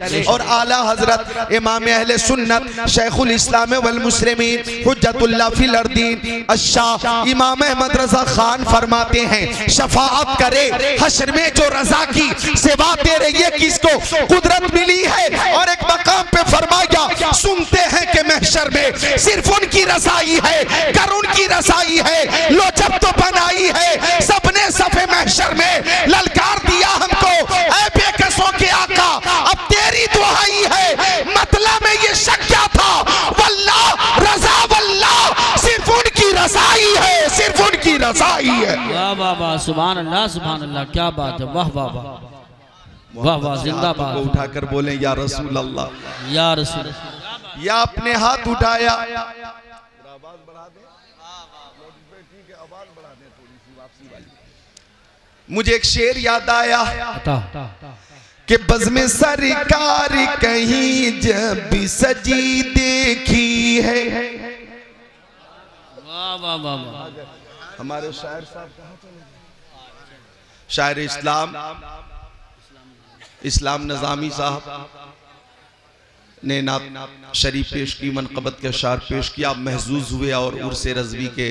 और आला हजरत इमाम अहले सुन्नत शेखुल इस्लाम वल मुस्लिमीन हुज्जतुल्लाह फिल अर्दीन अशाह इमाम अहमद रजा खान फरमाते हैं, शफाअत करे हश्र में जो रजा की सेवा तेरे ये किसको कुदरत मिली है। और एक मकाम पे फरमाया, सुनते हैं कि महशर में सिर्फ उनकी रजाई है, कर उनकी रजाई है, लो जब तो बनाई है सबने सफे महशर में ललकार दिया हमको, ऐ बेकसों के आका अब तेरी दुहाई है। मतलब में ये शक क्या था, वल्लाह रजा वल्लाह सिर्फ उनकी रजाई है, सिर्फ उनकी रजाई है। वाह वाह वाह, सुभान अल्लाह सुभान अल्लाह, क्या बात है, वाह वाह वाह वाह वाह, जिंदाबाद। को उठाकर बोले या रसूल अल्लाह, या रसूल, या अपने हाथ उठाया, मुझे एक शेर याद आया कि बज़्म सरकार कहीं जब भी सजी देखी है। वाह वाह वाह वाह, हमारे शायर साहब कहाँ चले? शायर इस्लाम नज़ामी साहब ने नात शरीफ पेश की, मनक़बत के अशार पेश किया, महजूज हुए और उर्से रज़वी के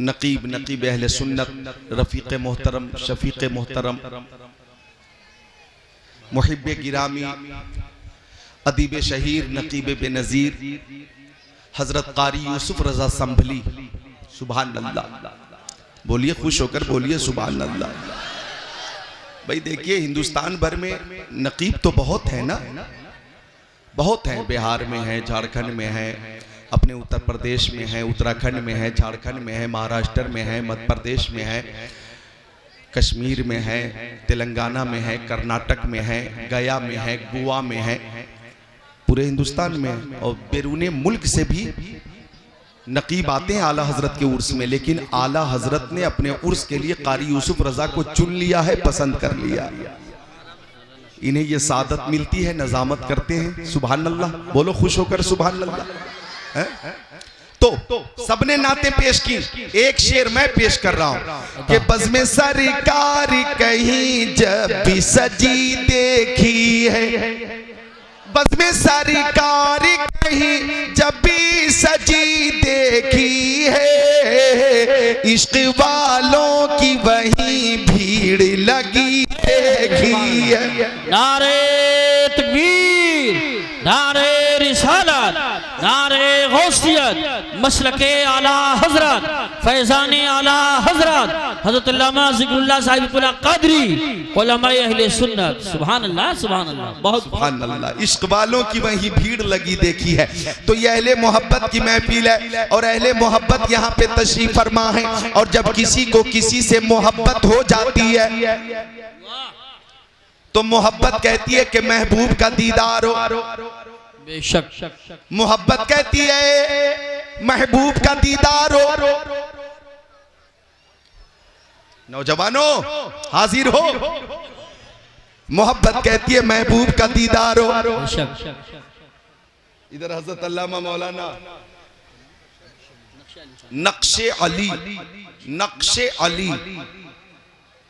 नकीब अहले सुन्नत रफ़ीक़ मोहतरम शफ़ीक़ मोहतरम मुहिब्बे गिरामी अदीब शहीर नकीब बेनज़ीर हज़रत क़ारी यूसुफ रज़ा संभली, सुभान अल्लाह, बोलिए खुश होकर बोलिए सुभान अल्लाह। भाई देखिए, हिंदुस्तान भर में नकीब तो बहुत है ना, बहुत हैं, बिहार में है, झारखंड में है, अपने उत्तर प्रदेश में है, उत्तराखंड में है, झारखंड में है, महाराष्ट्र में है, मध्य प्रदेश में है, कश्मीर में है, तेलंगाना में है, कर्नाटक में है, गया में है, गोवा में है, पूरे हिंदुस्तान में। और बैरूने मुल्क से भी नकीब आते हैं आला हजरत के उर्स में, लेकिन आला हजरत ने अपने उर्स के लिए क़ारी यूसुफ रज़ा को चुन लिया है, पसंद कर लिया। इन्हें ये सादत मिलती है, नज़ामत करते हैं, सुभान अल्लाह, बोलो खुश होकर सुभान अल्लाह। तो सबने नाते पेश की, एक शेर मैं पेश कर रहा हूं कि बज़्म सरकार कहीं जब भी सजी देखी है, बज़्म सरकार कहीं जब भी सजी देखी है, इश्क वालों की वहीं भीड़ लगी देखी है। नारे तकबीर, नारे रिसालत, नारे गौसियत, मसलके आला हजरत, फैज़ाने आला हजरत हज़रत अल्लामा ज़िक्रुल्लाह साहिबुल्लाह क़ादरी उलमाए अहले सुन्नत, सुभान अल्लाह सुभान अल्लाह, बहुत सुभान अल्लाह। इश्क वालों की वहीं भीड़ लगी देखी है। तो ये अहले मोहब्बत की महफिल है और अहले मोहब्बत यहाँ पे तशरीफ फरमा है। और जब किसी को किसी से मोहब्बत हो जाती है तो मोहब्बत कहती है कि महबूब का दीदार हो, बेशक मोहब्बत कहती है महबूब का दीदार हो। नौजवानों हाजिर हो, मोहब्बत कहती है महबूब का दीदार हो। इधर हजरत अल्लामा मौलाना नक्शे अली, नक्शे अली,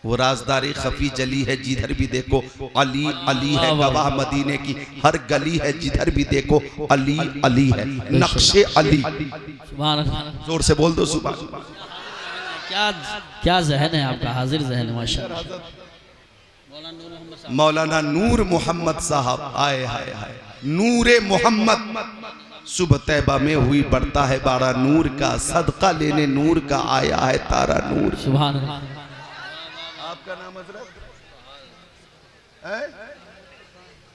वो राजदारी खफी जली है, जिधर भी देखो अली अली है, गवाह मदीने की हर गली है, जिधर भी देखो अली अली है, नक्शे अली। जोर से बोल दो सुभान। क्या क्या जहन है आपका, हाजिर जहन है माशाअल्लाह। मौलाना नूर मोहम्मद साहब, आए हाय हाय, नूरे मोहम्मद, सुबह तैबा में हुई बढ़ता है बाड़ा नूर का, सदका लेने नूर का आया है तारा नूर। सुभान अल्लाह। आपका नाम हजरत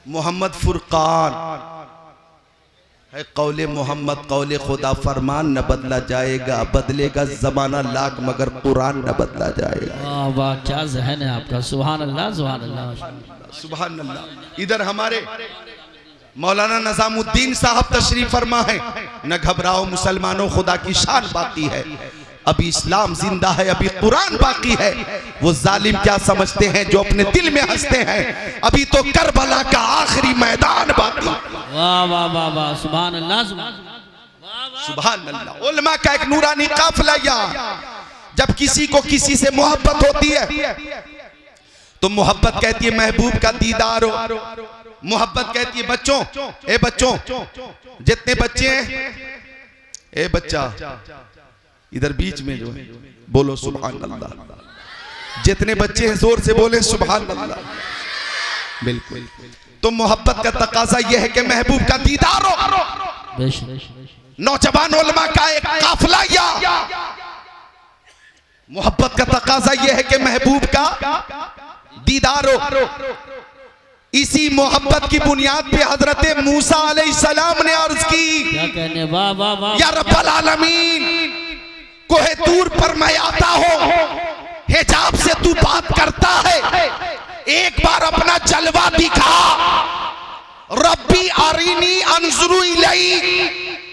मोहम्मद फुरकान है। कौले मोहम्मद कौले खुदा फरमान न बदला जाएगा, बदलेगा जमाना लाख मगर कुरान न बदला जाएगा। वाह वाह, क्या जहन है आपका, सुभान अल्लाह सुभान अल्लाह सुभान अल्लाह। इधर हमारे मौलाना नज़ामुद्दीन साहब तशरीफ फरमा है। न घबराओ मुसलमानों, खुदा की शान बाकी है, अभी इस्लाम जिंदा है, अभी कुरान बाकी है। वो जालिम क्या समझते हैं जो अपने दिल में हंसते हैं, अभी तो करबला का आखिरी मैदान बाकी। वाह वाह वाह वाह, सुभान अल्लाह सुभान अल्लाह। उलमा का एक नूरानी काफिला यहाँ, जब किसी को किसी से मोहब्बत होती है तो मोहब्बत कहती है महबूब का दीदार हो। मोहब्बत कहती है बच्चों, ए बच्चों, जितने बच्चे हैं, ए बच्चा इधर बीच में जो है, बोलो सुभान अल्लाह। जितने बच्चे हैं जोर से बोले सुभान अल्लाह। बिल्कुल। तो मोहब्बत का तकाजा यह है कि महबूब का दीदार हो। नौजवान उलमा का एक काफिला या मोहब्बत का तकाजा यह है कि महबूब का दीदार हो। इसी मोहब्बत की बुनियाद पे हजरत मूसा अलैहिस्सलाम ने अर्ज की, क्या कहने, वाह वाह वाह, या रब्बल आलमीन, कोहे तूर पर मैं आता हूं, हिजाब से तू बात करता है, एक बार अपना जलवा दिखा। रब्बी अरीनी अंजुरु इलैक,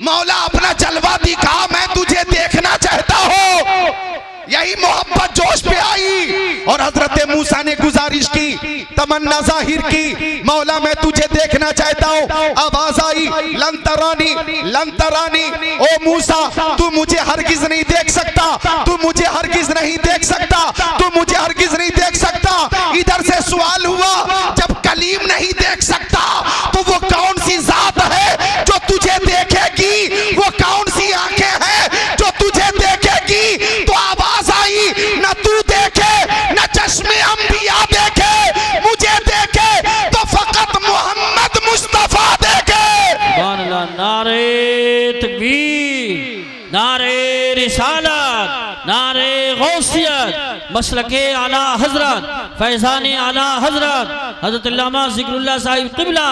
मौला अपना जलवा दिखा, मैं तुझे देखना चाहता हूं। यही मोहब्बत जोश पे आई और हजरत मूसा ने गुजारिश की, तमन्ना जाहिर की, मौला मैं तुझे देखना चाहता हूं। आवाज आई, लन तरानी, लन तरानी, ओ मूसा तू मुझे हरगिज नहीं देख सकता, तू मुझे हरगिज नहीं देख सकता, तू मुझे हरगिज नहीं देख सकता। इधर से सवाल हुआ, जब कलीम नहीं देख सकता तो वो कौन सी जात है जो तुझे देखेगी, वो कौन सी आंखें हैं जो तुझे देखेगी। तो आवाज आई, न तू देखे न चश्मे अंबिया देखे, मुझे देखे तो फकत मोहम्मद मुस्तफा देखे। सुभान अल्लाह। नारे तकबीर, नारे रिसालत, नारे गौसियत, मसलके आला हजरत, फैजाने आला हजरत हजरत अल्लामा जिक्रुल्लाह साहिब क़िबला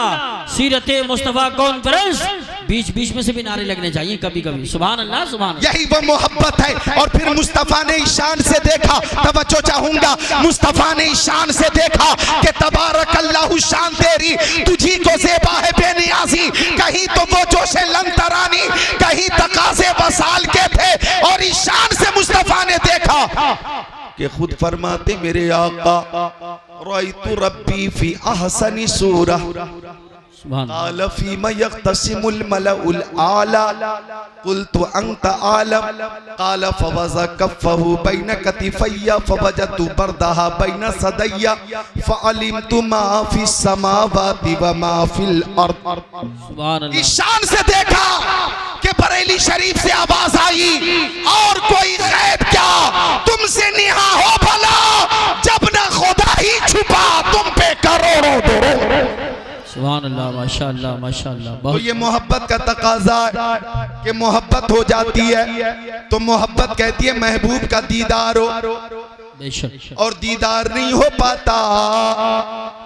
सीरत मुस्तफ़ा कॉन्फ्रेंस। बीच बीच में से भी नारे लगने चाहिए कभी कभी। सुभान अल्लाह, सुभान अल्लाह। यही वो मोहब्बत है। और फिर मुस्तफा ने ईशान से देखा, तवज्जो चाहूंगा, मुस्तफा ने ईशान से देखा कि तबारक अल्लाहु शान तेरी, तुझी को ज़ेबा है बेनियाज़ी। कहीं तो वो जोशे लंतरानी, कहीं तकाज़े वसाल के थे। और ईशान से मुस्तफा ने देखा कि खुद फरमाते मेरे आका, रअयतु रब्बी फी अहसनी सूरह, क़ाल फ़ीमा यक़्तसिमुल मलउल आला, क़ुल्तु अंत आलम, क़ाल फ़वज़अ कफ़्फ़हु बैन कतिफ़य्या फ़वजदतु बरदहा बैन सदैया, फ़अलिमतु मा फ़िस समावाति व मा फ़िल अर्द। सुभान अल्लाह। ईशान से देखा कि बरेली शरीफ से आवाज आई, और कोई गैब क्या तुमसे निहा हो भला, जब न खुदा ही छुपा तुम पे करोड़ों दो। सुभान अल्लाह, माशाअल्लाह माशाअल्लाह। तो ये मोहब्बत का तकाजा है कि मोहब्बत हो जाती है तो मोहब्बत कहती है महबूब का दीदार हो। बेशक। और दीदार नहीं हो पाता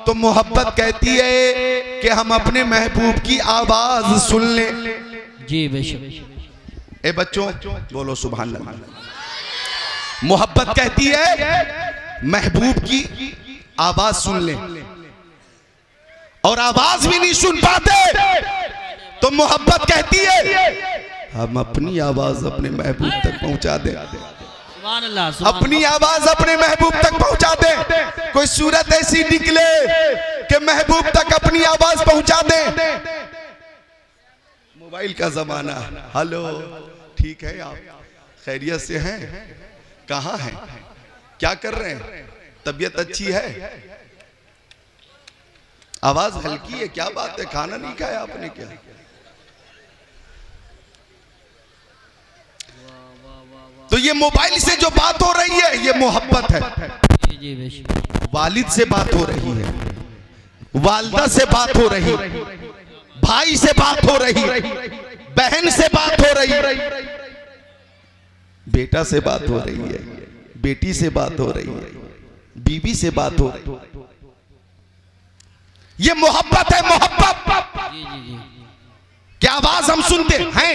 तो मोहब्बत कहती है कि हम अपने महबूब की आवाज सुन लें। जी बेशक। ए बच्चों बोलो सुभान अल्लाह। मोहब्बत कहती है महबूब की आवाज सुन लें, और आवाज भी नहीं सुन पाते तो मोहब्बत कहती है हम अपनी आवाज अपने महबूब तक पहुंचा दें। सुभान अल्लाह, सुभान अपनी आवाज अपने महबूब तक पहुंचा दें। कोई सूरत ऐसी निकले कि महबूब तक अपनी आवाज पहुंचा दें। मोबाइल का जमाना। हेलो, ठीक है, आप खैरियत से हैं? कहाँ हैं? क्या कर रहे हैं? तबीयत अच्छी है? आवाज हल्की है, क्या बात है? खाना नहीं खाया आपने क्या? तो ये मोबाइल से जो बात हो रही है ये मोहब्बत है। जी बेशक। वालिद से बात हो रही है, वालदा से बात हो रही, भाई से बात हो रही, बहन से बात हो रही, बेटा से बात हो रही है, बेटी से बात हो रही है, बीवी से बात हो रही है। ये मोहब्बत है। मोहब्बत जी जी जी। क्या आवाज हम सुनते हैं?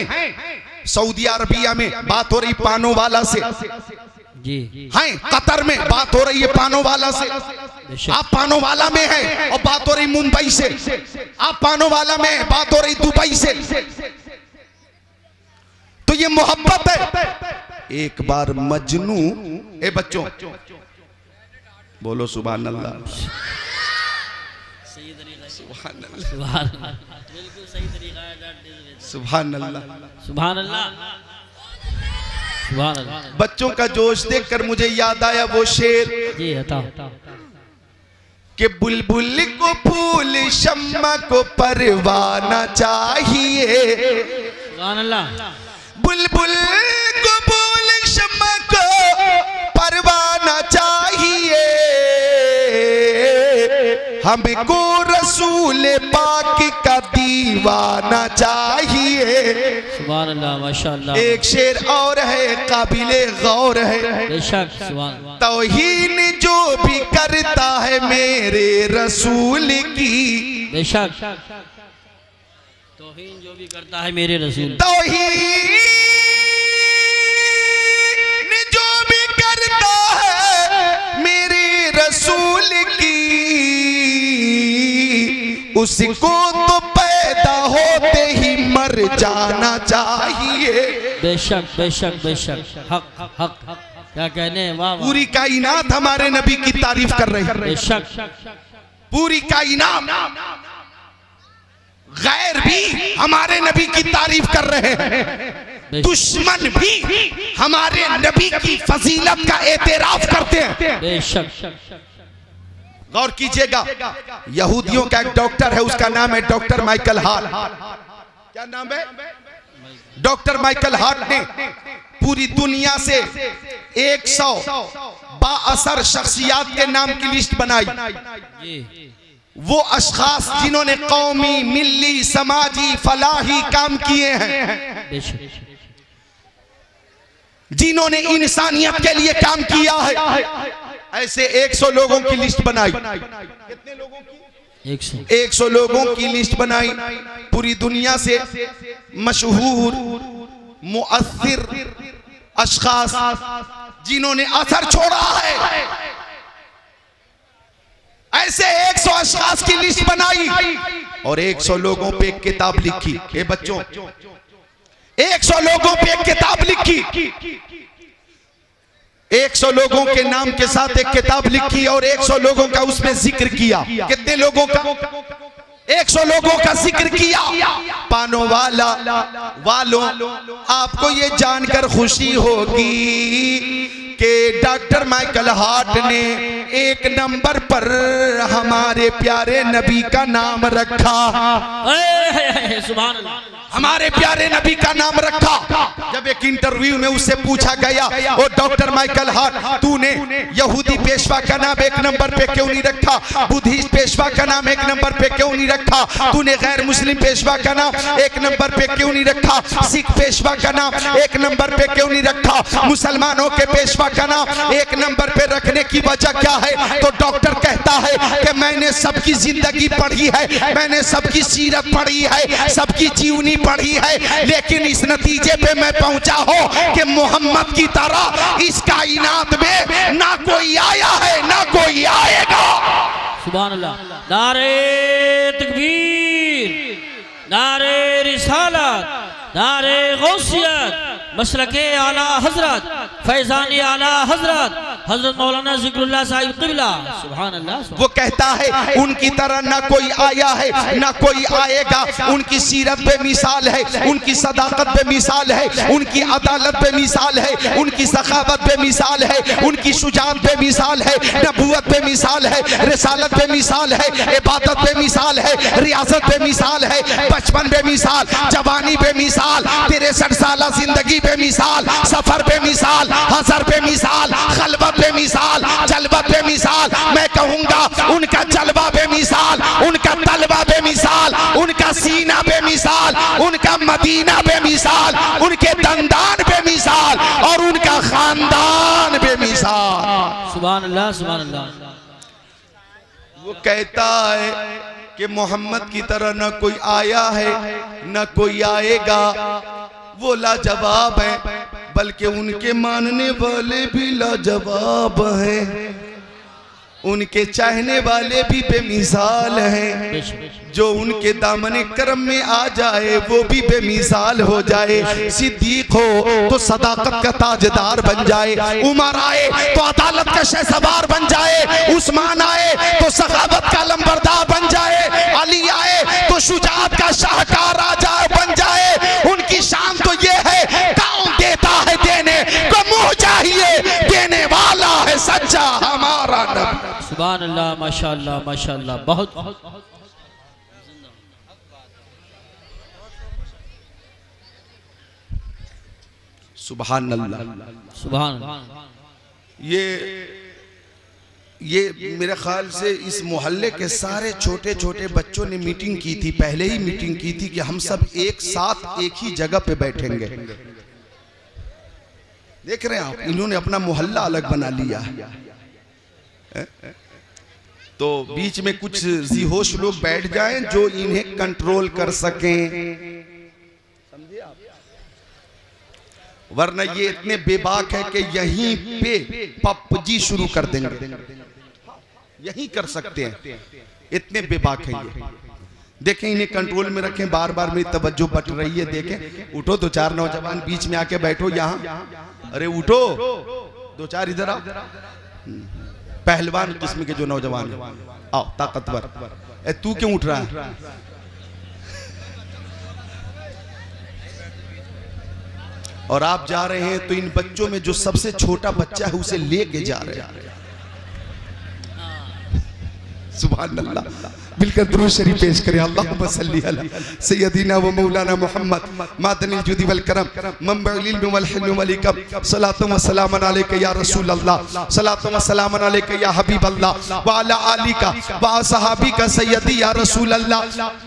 सऊदी अरबिया में बात हो रही पानो वाला से, जी हैं कतर में बात हो रही है पानो वाला से। आप पानो वाला में हैं और बात हो रही मुंबई से, आप पानो वाला में बात हो रही दुबई से। तो ये मोहब्बत है। एक बार मजनू, ए बच्चों बोलो सुभान अल्लाह। सुभान अल्लाह, बिल्कुल सही तरीका है। सुभान अल्लाह, सुभान अल्लाह, सुभान अल्लाह। बच्चों का जोश देखकर मुझे याद आया वो शेर, जी हता कि बुलबुल को फूल शम्मा को परवाना चाहिए, सुभान अल्लाह। बुलबुल को फूल शम्मा को परवाना चाहिए, हमको रसूल पाक का दीवाना चाहिए। सुभान अल्लाह, माशाअल्लाह। एक शेर और है काबिले गौर है, बेशक, सुभान। तौहीन जो भी करता है मेरे रसूल की, बेशक, तौहीन जो भी करता है मेरे रसूल, तौहीन जो भी करता है मेरे रसूल की, उसको तो पैदा होते ही मर जाना चाहिए। बेशक बेशक बेशक, हक हक हक, क्या कहने, वाह वाह। पूरी कायनात हमारे नबी की तारीफ कर रही है, बेशक, पूरी कायनात, गैर भी हमारे नबी की तारीफ कर रहे हैं, दुश्मन भी हमारे नबी की फजीलत का एतराफ करते हैं। बेशक। गौर कीजिएगा, यहूदियों का एक डॉक्टर है, उसका नाम है डॉक्टर माइकल हार्ट। क्या नाम है? डॉक्टर माइकल हार्ट ने पूरी दुनिया से 100 बाअसर शख्सियात के नाम की लिस्ट बनाई। वो अशखास जिन्होंने कौमी, मिल्ली, समाजी, फलाही काम किए हैं, जिन्होंने इंसानियत के लिए काम किया है, ऐसे 100 लोगों की लिस्ट बनाई। कितने लोगों की? 100 लोगों की लिस्ट बनाई। पूरी दुनिया से मशहूर, मुअस्सिर अशखास जिन्होंने असर छोड़ा है, ऐसे 100 अशखास की लिस्ट बनाई और 100 लोगों पे एक किताब लिखी। ये बच्चों, 100 लोगों पे एक किताब लिखी, 100 लोगों के नाम के साथ एक किताब लिखी और 100 लोगों का उसमें जिक्र किया। कितने लोगों का? 100 लोगों का जिक्र किया। पानो वालों, आपको ये जानकर खुशी होगी कि डॉक्टर माइकल हार्ट ने 1 नंबर पर हमारे प्यारे नबी का नाम रखा। सुभान अल्लाह, हमारे प्यारे नबी का नाम रखा। जब एक इंटरव्यू में उससे पूछा गया, ओ डॉक्टर माइकल हार्ट, तूने यहूदी पेशवा का नाम 1 नंबर पे क्यों नहीं रखा? बुद्धिस्ट पेशवा का नाम 1 नंबर पे क्यों नहीं रखा? तूने गैर मुस्लिम पेशवा का नाम 1 नंबर पे क्यों नहीं रखा? सिख पेशवा का नाम 1 नंबर पे क्यों नहीं रखा? मुसलमानों के पेशवा का नाम 1 नंबर पे रखने की वजह क्या है? तो डॉक्टर कहता है कि मैंने सबकी जिंदगी पढ़ी है, मैंने सबकी सीरत पढ़ी है, सबकी जीवनी पढ़ी है, लेकिन इस नतीजे पे मैं पहुंचा हूं कि मोहम्मद की तरह इस कायनात में ना कोई आया है ना कोई आएगा। सुभान अल्लाह। नारे तकबीर, नारे रिसालत, नारे गौसियत, मसलके आला हजरत, फैजानी आला हजरत, हजरत मौलाना जिक्रुल्लाह साहिब क़िबला। सुभान अल्लाह। वो कहता है उनकी तरह ना कोई आया है ना कोई आएगा। उनकी सीरत पे मिसाल है, उनकी सदाकत पे मिसाल है, उनकी अदालत पे मिसाल है, उनकी सखावत पे मिसाल है, उनकी शुजाअत पे मिसाल है, नबूवत पे मिसाल है, रिसालत पे मिसाल है, इबादत पे मिसाल है, रियासत पे मिसाल है, बचपन पे मिसाल, जवानी पे मिसाल, 63 साल जिंदगी पे मिसाल, सफर पे मिसाल, हसर पे मिसाल, खलबत पे मिसाल, जलबत पे मिसाल। मैं कहूंगा उनका जलवा पे मिसाल, उनका तलवा पे मिसाल, उनका सीना पे मिसाल, उनका मदीना पे मिसाल, उनके दंदान पे मिसाल और उनका खानदान पे मिसाल। सुभान अल्लाह, सुभान अल्लाह। वो कहता है कि मोहम्मद की तरह न कोई आया है न कोई आएगा। वो लाजवाब है, बल्कि उनके मानने वाले भी लाजवाब हैं, उनके चाहने वाले भी बेमिसाल हैं। जो उनके दामने करम में आ जाए वो भी बेमिसाल हो जाए। सिद्दीक हो तो सदाकत का ताजदार बन जाए, उमर आए तो अदालत का शहसवार बन जाए, उस्मान आए तो सखावत का लंबरदार बन जाए, अली आए तो शुजाअत का शाहकार राजा बन जाए। उनकी शान तो ये है, कौन देता है देने को मुंह चाहिए, देने वाला है सच्चा हमारा नबी। सुभान अल्लाह, माशाअल्लाह माशाअल्लाह, बहुत सुभान अल्लाह। सुभान अल्लाह। ये मेरे ख्याल से इस मोहल्ले के सारे छोटे छोटे बच्चों ने मीटिंग की थी, पहले ही मीटिंग की थी कि हम सब एक साथ एक ही जगह पे बैठेंगे। देख रहे हैं आप, इन्होंने अपना मोहल्ला अलग बना लिया है। तो बीच में कुछ जिहोश लोग बैठ जाएं जो इन्हें कंट्रोल कर सकें, समझे आप? वरना ये इतने बेबाक है कि यहीं पे पबजी शुरू कर देंगे, यहीं कर सकते हैं, इतने बेबाक है ये। देखें, इन्हें कंट्रोल में रखें, बार बार मेरी तवज्जो बट रही है। देखें, उठो, दो चार नौजवान बीच में आके बैठो यहाँ। अरे उठो, दो चार इधर आओ, पहलवान किस्म के जो नौजवान आओ, ताकतवर। तू क्यों उठ रहा है? और आप जा रहे हैं तो इन बच्चों में जो सबसे छोटा बच्चा है उसे लेके जा रहे हैं। सुभान अल्लाह। मिलकर दुरूद शरीफ पेश करें। अल्लाहुम्मा सल्ली अला सय्यदिना व मौलाना मुहम्मद मादनिल जुदी वल करम मंबउल इल्म वल हिल्म वल इकम सलातु व सलामन अलैका या रसूल अल्लाह, सलातु व सलामन अलैका या हबीब अल्लाह व अला आलिका व असहाबिका सय्यदी या रसूल अल्लाह।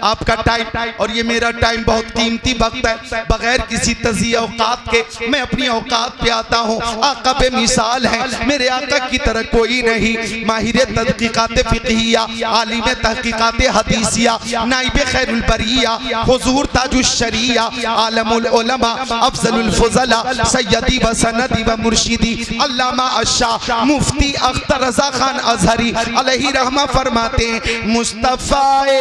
आपका टाइम और ये मेरा टाइम बहुत कीमती वक्त है। बगैर किसी तज़िया औकात के मैं अपनी औकात पे आता हूँ। आका बेमिसाल है, मेरे आका की तरह कोई नहीं। माहिर तहक़ीक़ात फ़िक़हिया, आलिम तहक़ीक़ात हदीसिया, नाइब खैरुल बरिया, हुज़ूर ताजुश शरिया, आलमुल उलमा, अफ़ज़लुल फ़ुज़ला, सय्यदी व सनदी व मुर्शिदी अल्लामा अश्शाह मुफ्ती अख्तर रज़ा खान अज़हरी अलैहि रहमा फरमाते हैं, मुस्तफ़ाए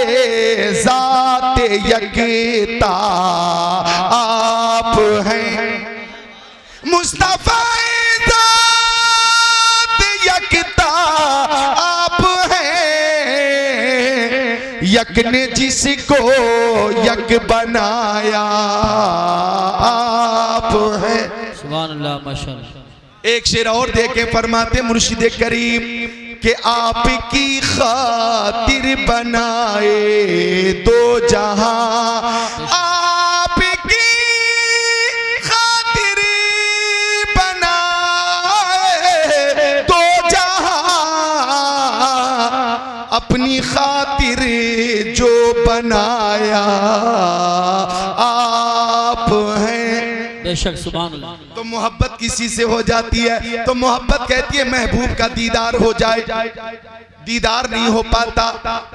ज़ात यकता आप हैं, मुस्तफ़ाए ज़ात यकता आप हैं, यक ने जिसको यक बनाया आप हैं। सुभान अल्लाह, माशाअल्लाह। एक शेर और देके फरमाते मुर्शिद करीम के आपकी खातिर बनाए दो जहां, आपकी खातिर बनाए दो जहां, अपनी खातिर जो बनाया आप हैं। बेशक, सुभान अल्लाह। तो मोहब्बत किसी से हो जाती है तो मोहब्बत कहती है महबूब का दीदार हो जाए, दीदार नहीं हो पाता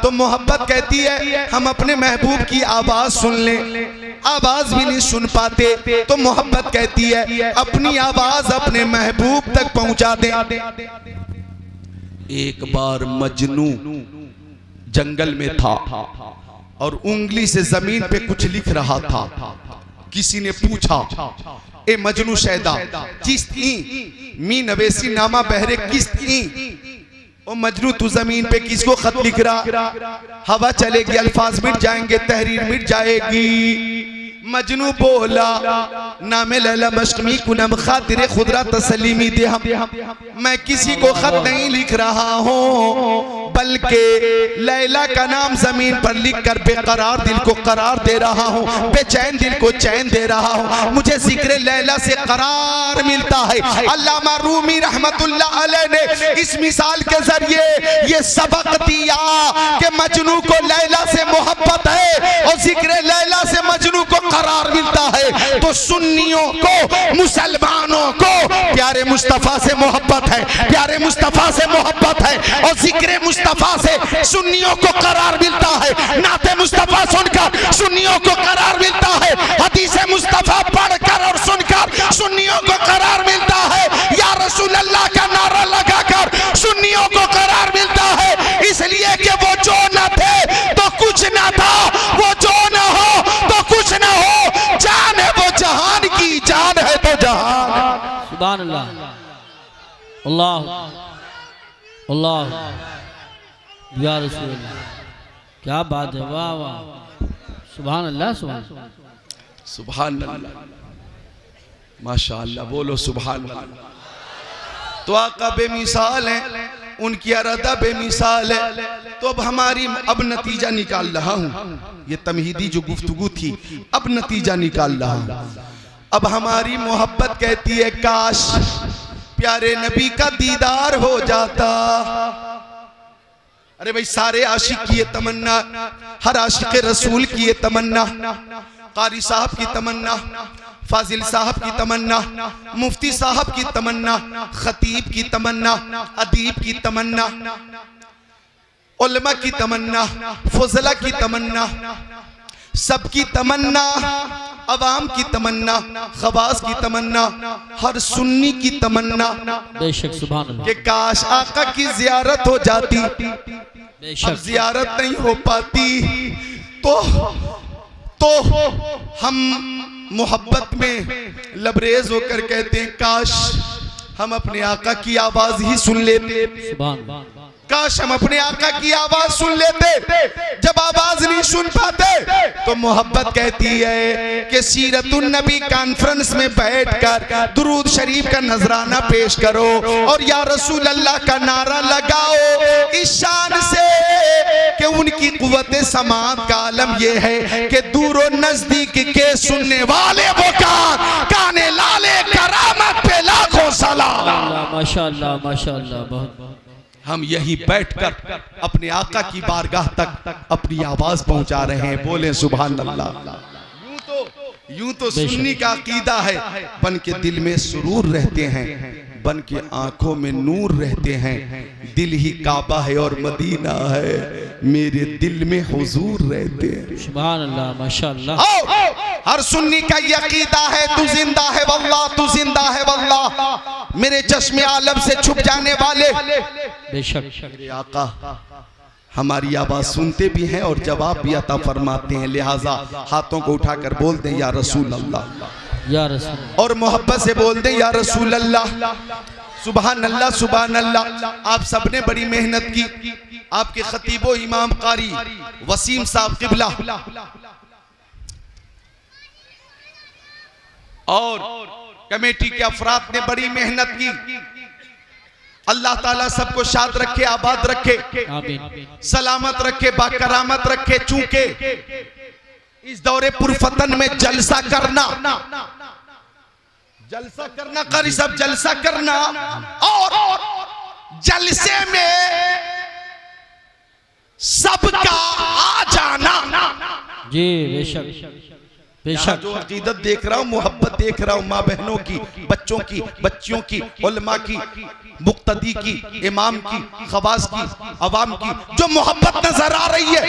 तो मोहब्बत कहती है हम अपने महबूब की आवाज सुन लें, आवाज भी नहीं सुन पाते तो मोहब्बत कहती है अपनी आवाज अपने महबूब तक पहुंचा दे। एक बार मजनू जंगल में था और उंगली से जमीन पे कुछ लिख रहा था। किसी ने पूछा, ए मजनू शैदा किस्त ई मी नवेसी नामा बहरे किस्त ई, ओ मजनू तू जमीन पे किसको खत लिख रहा? हवा चलेगी, अल्फाज मिट जाएंगे, तहरीर मिट जाएगी। मजनू बोला, नामे लैला मशकमी कुनम खातिर खुदरा तसलीमी दे हम, मैं किसी को खत नहीं लिख रहा हूँ बल्कि लैला का नाम जमीन पर लिखकर बेकरार दिल को करार दे रहा हूँ, बेचैन दिल को चैन दे रहा हूँ। मुझे जिक्र लैला से करार मिलता है। अल्लामा रूमी रहमतुल्लाह अलैह ने इस मिसाल के जरिए ये सबक दिया कि मजनू को लैला से मोहब्बत है और जिक्र लैला से मजनू को करार मिलता है। तो सुन्नियों को, मुसलमानों को प्यारे मुस्तफा से मोहब्बत है, प्यारे मुस्तफा से मोहब्बत है और जिक्र मुस्तफा से सुन्नियों को करार मिलता है। नाते मुस्तफा सुनकर सुन्नियों को करार मिलता है, हदीस मुस्तफा पढ़कर और सुनकर सुन्नियों को करार मिलता है, या रसूल अल्लाह का नारा लगाकर सुन्नियों को करार मिलता है। इसलिए कि वो जो न थे तो कुछ न था, वो जो न हो तो कुछ न हो, जान है वो जहान की, जान है तो जहान। सुभान अल्लाह, अल्लाह अल्लाह या रसूल अल्लाह, क्या बात है, वाह वाह, सुभान अल्लाह, सुभान अल्लाह, माशाअल्लाह, बोलो सुभान अल्लाह। तो आका बेमिसाल है, उनकी अरदा बेमिसाल है। तो अब हमारी अब नतीजा निकाल रहा हूँ, ये तमहीदी जो गुफ्तगू थी, अब नतीजा निकाल रहा हूँ। अब हमारी मोहब्बत कहती है काश प्यारे नबी का दीदार हो जाता। अरे भाई सारे आशिक की ये तमन्ना, हर आशिक रसूल की ये तमन्ना, कारी साहब की तमन्ना, फाजिल साहब की तमन्ना, मुफ्ती साहब की तमन्ना, खतीब की तमन्ना, अदीब की तमन्ना, उलमा की तमन्ना, फजला की तमन्ना, सबकी तमन्ना, अवाम की तमन्ना, खवास की तमन्ना, हर सुन्नी की तमन्ना, बेशक सुभान अल्लाह, कि काश आका की जियारत हो जाती। अब जियारत नहीं हो पाती तो हम मोहब्बत में लबरेज होकर कहते हैं काश हम अपने आका की आवाज ही सुन लेते, काश हम अपने आका की आवाज सुन लेते। जब आवाज नहीं सुन पाते तो मोहब्बत कहती है कि सीरतुन नबी कॉन्फ्रेंस में बैठकर दुरूद शरीफ का नजराना पेश करो और या रसूल अल्लाह का नारा लगाओ इस शान से कि उनकी कुव्वत समात का आलम यह है कि दूर नजदीक के सुनने वाले वो काने लाले करामत पे लाखों सलाम। माशाअल्लाह माशाअल्लाह, बहुत हम यही बैठकर अपने आका की बारगाह तक अपनी आवाज पहुंचा रहे हैं। बोले सुभान अल्लाह। यूं तो सुन्नी का अकीदा है, बन के दिल में सुरूर रहते हैं, बन के आंखों में नूर रहते हैं। दिल ही काबा है और मदीना है, मेरे दिल में हुजूर रहते हैं। सुभान अल्लाह माशाअल्लाह। हर सुन्नी का ये अकीदा है तू जिंदा है वल्लाह, तू जिंदा है वल्लाह, मेरे चश्मे आलम से छुप जाने वाले बेशक मेरे आका हमारी आवाज सुनते भी हैं और जवाब भी अता फरमाते हैं। लिहाजा हाथों को उठाकर बोल दें या रसूल अल्लाह, या रसूल, और मोहब्बत से बोल दें या रसूल अल्लाह। सुभान अल्लाह सुभान अल्लाह। आप सबने बड़ी मेहनत की, आपके खतीबो इमाम कारी वसीम साहब किबला और कमेटी के अफराद ने बड़ी मेहनत की। अल्लाह ताला सबको शाद रखे, आबाद रखे, सलामत रखे, बाकरामत रखे। चूंकि इस दौरे पुरफतन में जलसा करना कारी सब जलसा करना और जलसे में सबका आ जाना। जी बेशक बेशक। जो अकीदत देख रहा हूँ, मोहब्बत देख रहा हूँ, माँ बहनों की, बच्चों की, बच्चियों की, उलमा की, मुक्तदी की, इमाम की, खवास की, अवाम की, जो मोहब्बत नजर आ रही है,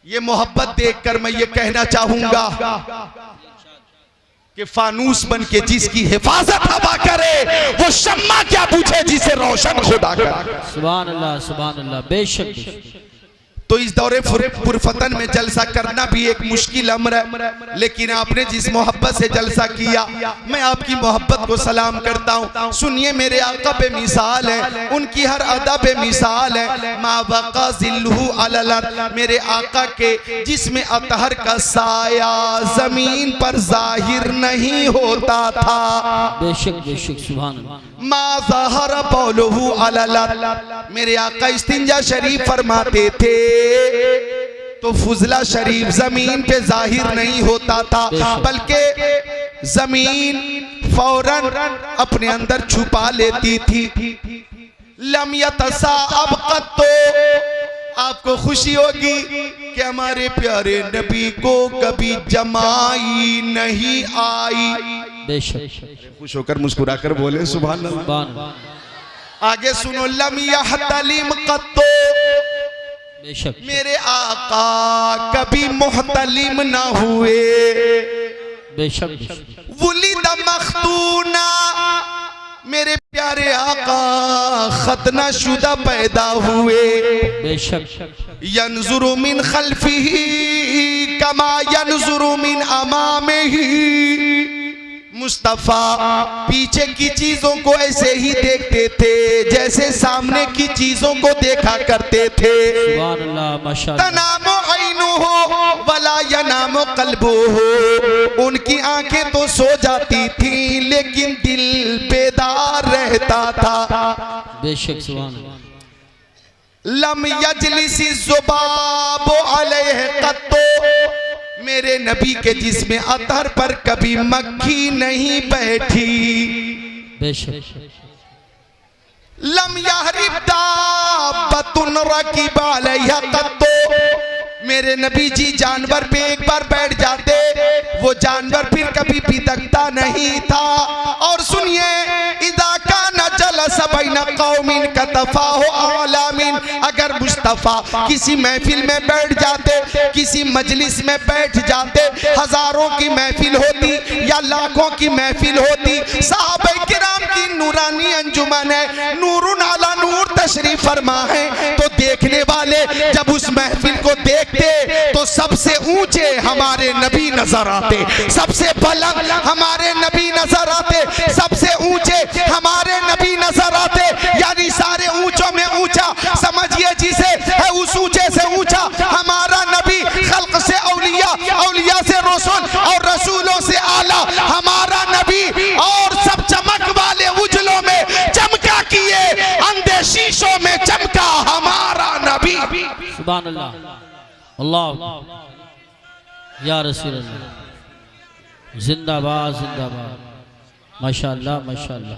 ये मोहब्बत देखकर मैं ये कहना चाहूंगा कि फानूस बन के जिसकी हिफाजत हवा करे वो शम्मा क्या पूछे जिसे रोशन खुदा करे। सुभान अल्लाह सुभान अल्लाह, बेशक बेशक। तो इस दौरे पुरफतन में जलसा करना भी एक मुश्किल अमर है, लेकिन आपने जिस मोहब्बत से जलसा किया, मैं आपकी मोहब्बत को सलाम करता हूँ। सुनिए मेरे आका पे मिसाल है, उनकी हर अदा पे मिसाल है। मा वक़ा ज़िल्लुहु अलल अर्ज़, मेरे आका के जिसमें अतहर का साया जमीन पर जाहिर नहीं होता था। बेशक बेशक सुभान अल्लाह। मा ज़हरा बौलुहु अलल अर्ज़, मेरे आका इस्तिंजा शरीफ फरमाते थे तो फुजला शरीफ जमीन पे जाहिर नहीं होता था, बल्कि जमीन फौरन अपने अंदर छुपा लेती थी। लम यतसाअब क़त्तो, आपको खुशी होगी कि हमारे प्यारे नबी को कभी जमाई नहीं आई। बेशक खुश होकर मुस्कुराकर बोले सुभान अल्लाह। आगे सुनो, लम यहतलिम क़त्तो, बेशक मेरे आका कभी मुहतलिम ना हुए। बेशक वुलिद मख्तूना, मेरे प्यारे आका खतना शुदा पैदा हुए। बेशक यंजुरु मिन खल्फिही कमा यंजुरु मिन अमामिही, मुस्तफा पीछे की चीजों को ऐसे ही देखते थे जैसे सामने की चीजों को देखा करते थे। सुभान अल्लाह माशाअल्लाह। तनामु ऐनुहु वला यनामु यनामो कल्बो हो, उनकी आंखें तो सो जाती थी लेकिन दिल बेदार रहता था। बेशक सुभान अल्लाह। लम यजलिसी ज़ुबाबो अलैहि कत्तो, मेरे नबी के जिस्म अतहर पर कभी मक्खी नहीं बैठी। बेशक। लम यहरिब दाब्बतुन रकीब अलैहा कत्तो, मेरे नबी जी जानवर पे एक बार बैठ जाते वो जानवर फिर कभी बिदकता नहीं था। और सुनिए, इदा काना जलस बैना कौमिन कतफाहु आलामिन, अगर मुस्तफ़ा किसी महफिल में बैठ जाते, किसी मजलिस में बैठ जाते, हजारों की महफिल होती या लाखों की महफिल होती, सहाबा किराम की नूरानी अंजुमन है, नूरुन अला नूर तशरीफ फरमा है, तो देखने वाले जब उस महफिल को देखते तो सबसे ऊंचे हमारे नबी नजर आते, सबसे बुलंद हमारे नबी नजर आते, सबसे ऊंचे हमारे नबी नजर आते। यानी सारे ऊंचों में ऊंचा समझिए जिसे है, उस ऊंचे से ऊंचा हमारा नबी, खल्क से औलिया, औलिया से रसूल और रसूलों से आला हमारा नबी। और सब चमक वाले उजलों में चमका किए, अंधे शीशों में चमका हमारा नबी। सुभान अल्लाह। अल्लाह या रसूल अल्लाह, जिंदाबाद जिंदाबाद, माशाअल्लाह माशाअल्लाह,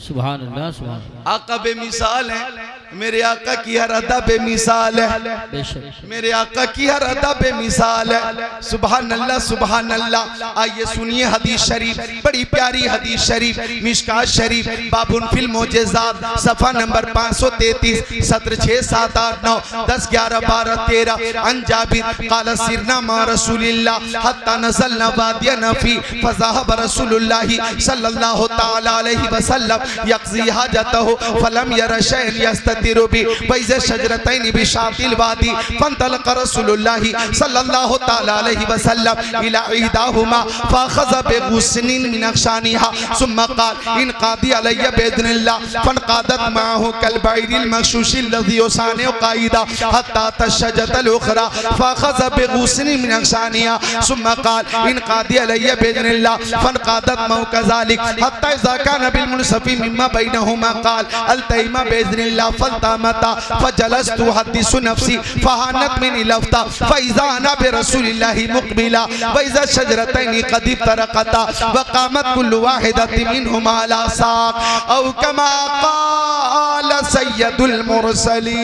सुभान अल्लाह सुभान अल्लाह। आका बेमिसाल है, मेरे आका की हर अदा बेमिसाल है, बेशक मेरे आका की हर अदा बेमिसाल है। सुभान अल्लाह सुभान अल्लाह। आइए सुनिए हदीस शरीफ, बड़ी प्यारी हदीस शरीफ, मिशकात शरीफ, बाबुन फिल मोजेज़ात, सफ़ा नंबर 533, सत्र 6 7 8 9 10 11 12 13। अन जाबिर क़ाल सिरना मा रसूलिल्लाह हत्ता नज़लना वादिया नफ़ी फ़ज़हब रसूलुल्लाह सल्लल्लाहु तआला अलैहि वसल्लम यक़ज़ी हाजतहु फ़लम यरा शैअन यस्ततिरु बि बैज़ शजरतैन बिशातिल वादी फ़न्तलक़ रसूलुल्लाह सल्लल्लाहु तआला अलैहि वसल्लम इला इहदाहुमा फ़अख़ज़ बिग़ुस्निन मिन अग़शानिहा सुम्मा क़ाल इन क़ादी अलैया बिइज़्निल्लाह फ़नक़ादत मअहु कल-बैरिल मग़शूशिल लज़ी युसानिउ क़ाइदा हत्ता तशज्जतल उख़रा फ़अख़ज़ बिग़ुस्निन मिन अग़शानिहा सुम्मा क़ाल इन क़ादी अलैया बिइज़्निल्लाह फ़नक़ादत मअहु कज़ालिक हत्ता इज़ा काना बिल मुनसफ़ी मिम्मा बैनहुमा क़ाल अल्तैमा बिइज़्निल्लाह फल्तामता फजलस्तु हदीसु नफ्सी फहानत मिन लफ्ता फइज़ा अना बिरसूलिल्लाहि मुक़बिला वइज़ा शजरतैनि क़द इफ़्तरक़ता वक़ामत कुल्लु वाहिदतिन मिनहुमा अला साक़ औ कमा क़ाल सय्यदुल मुरसलीन।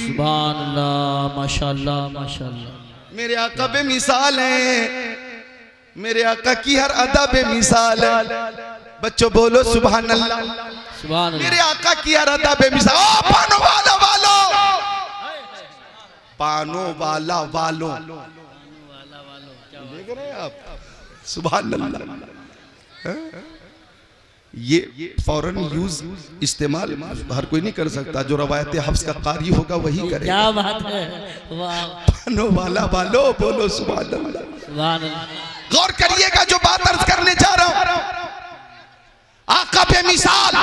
सुभान अल्लाह माशाअल्लाह माशाअल्लाह। मेरे आका बेमिसाल हैं, मेरे आका की हर अदा बेमिसाल है। बच्चों बोलो सुभान अल्लाह। सुभान मेरे अल्लाह। आका की हर अदा बेमिसाल। ओ पानो वाला वालो, पानो वाला वालो, देख रहे हैं आप? सुभान अल्लाह। ये फौरन यूज इस्तेमाल हर कोई नहीं कर सकता, जो रवायत हफ्स का कारी होगा वही करे। क्या बात है, वाह। पानो वाला वालो, बोलो सुभान अल्लाह। सुभान अल्लाह। गौर करिएगा जो बात अर्ज करने जा रहा हूं, आका बेमिसाल।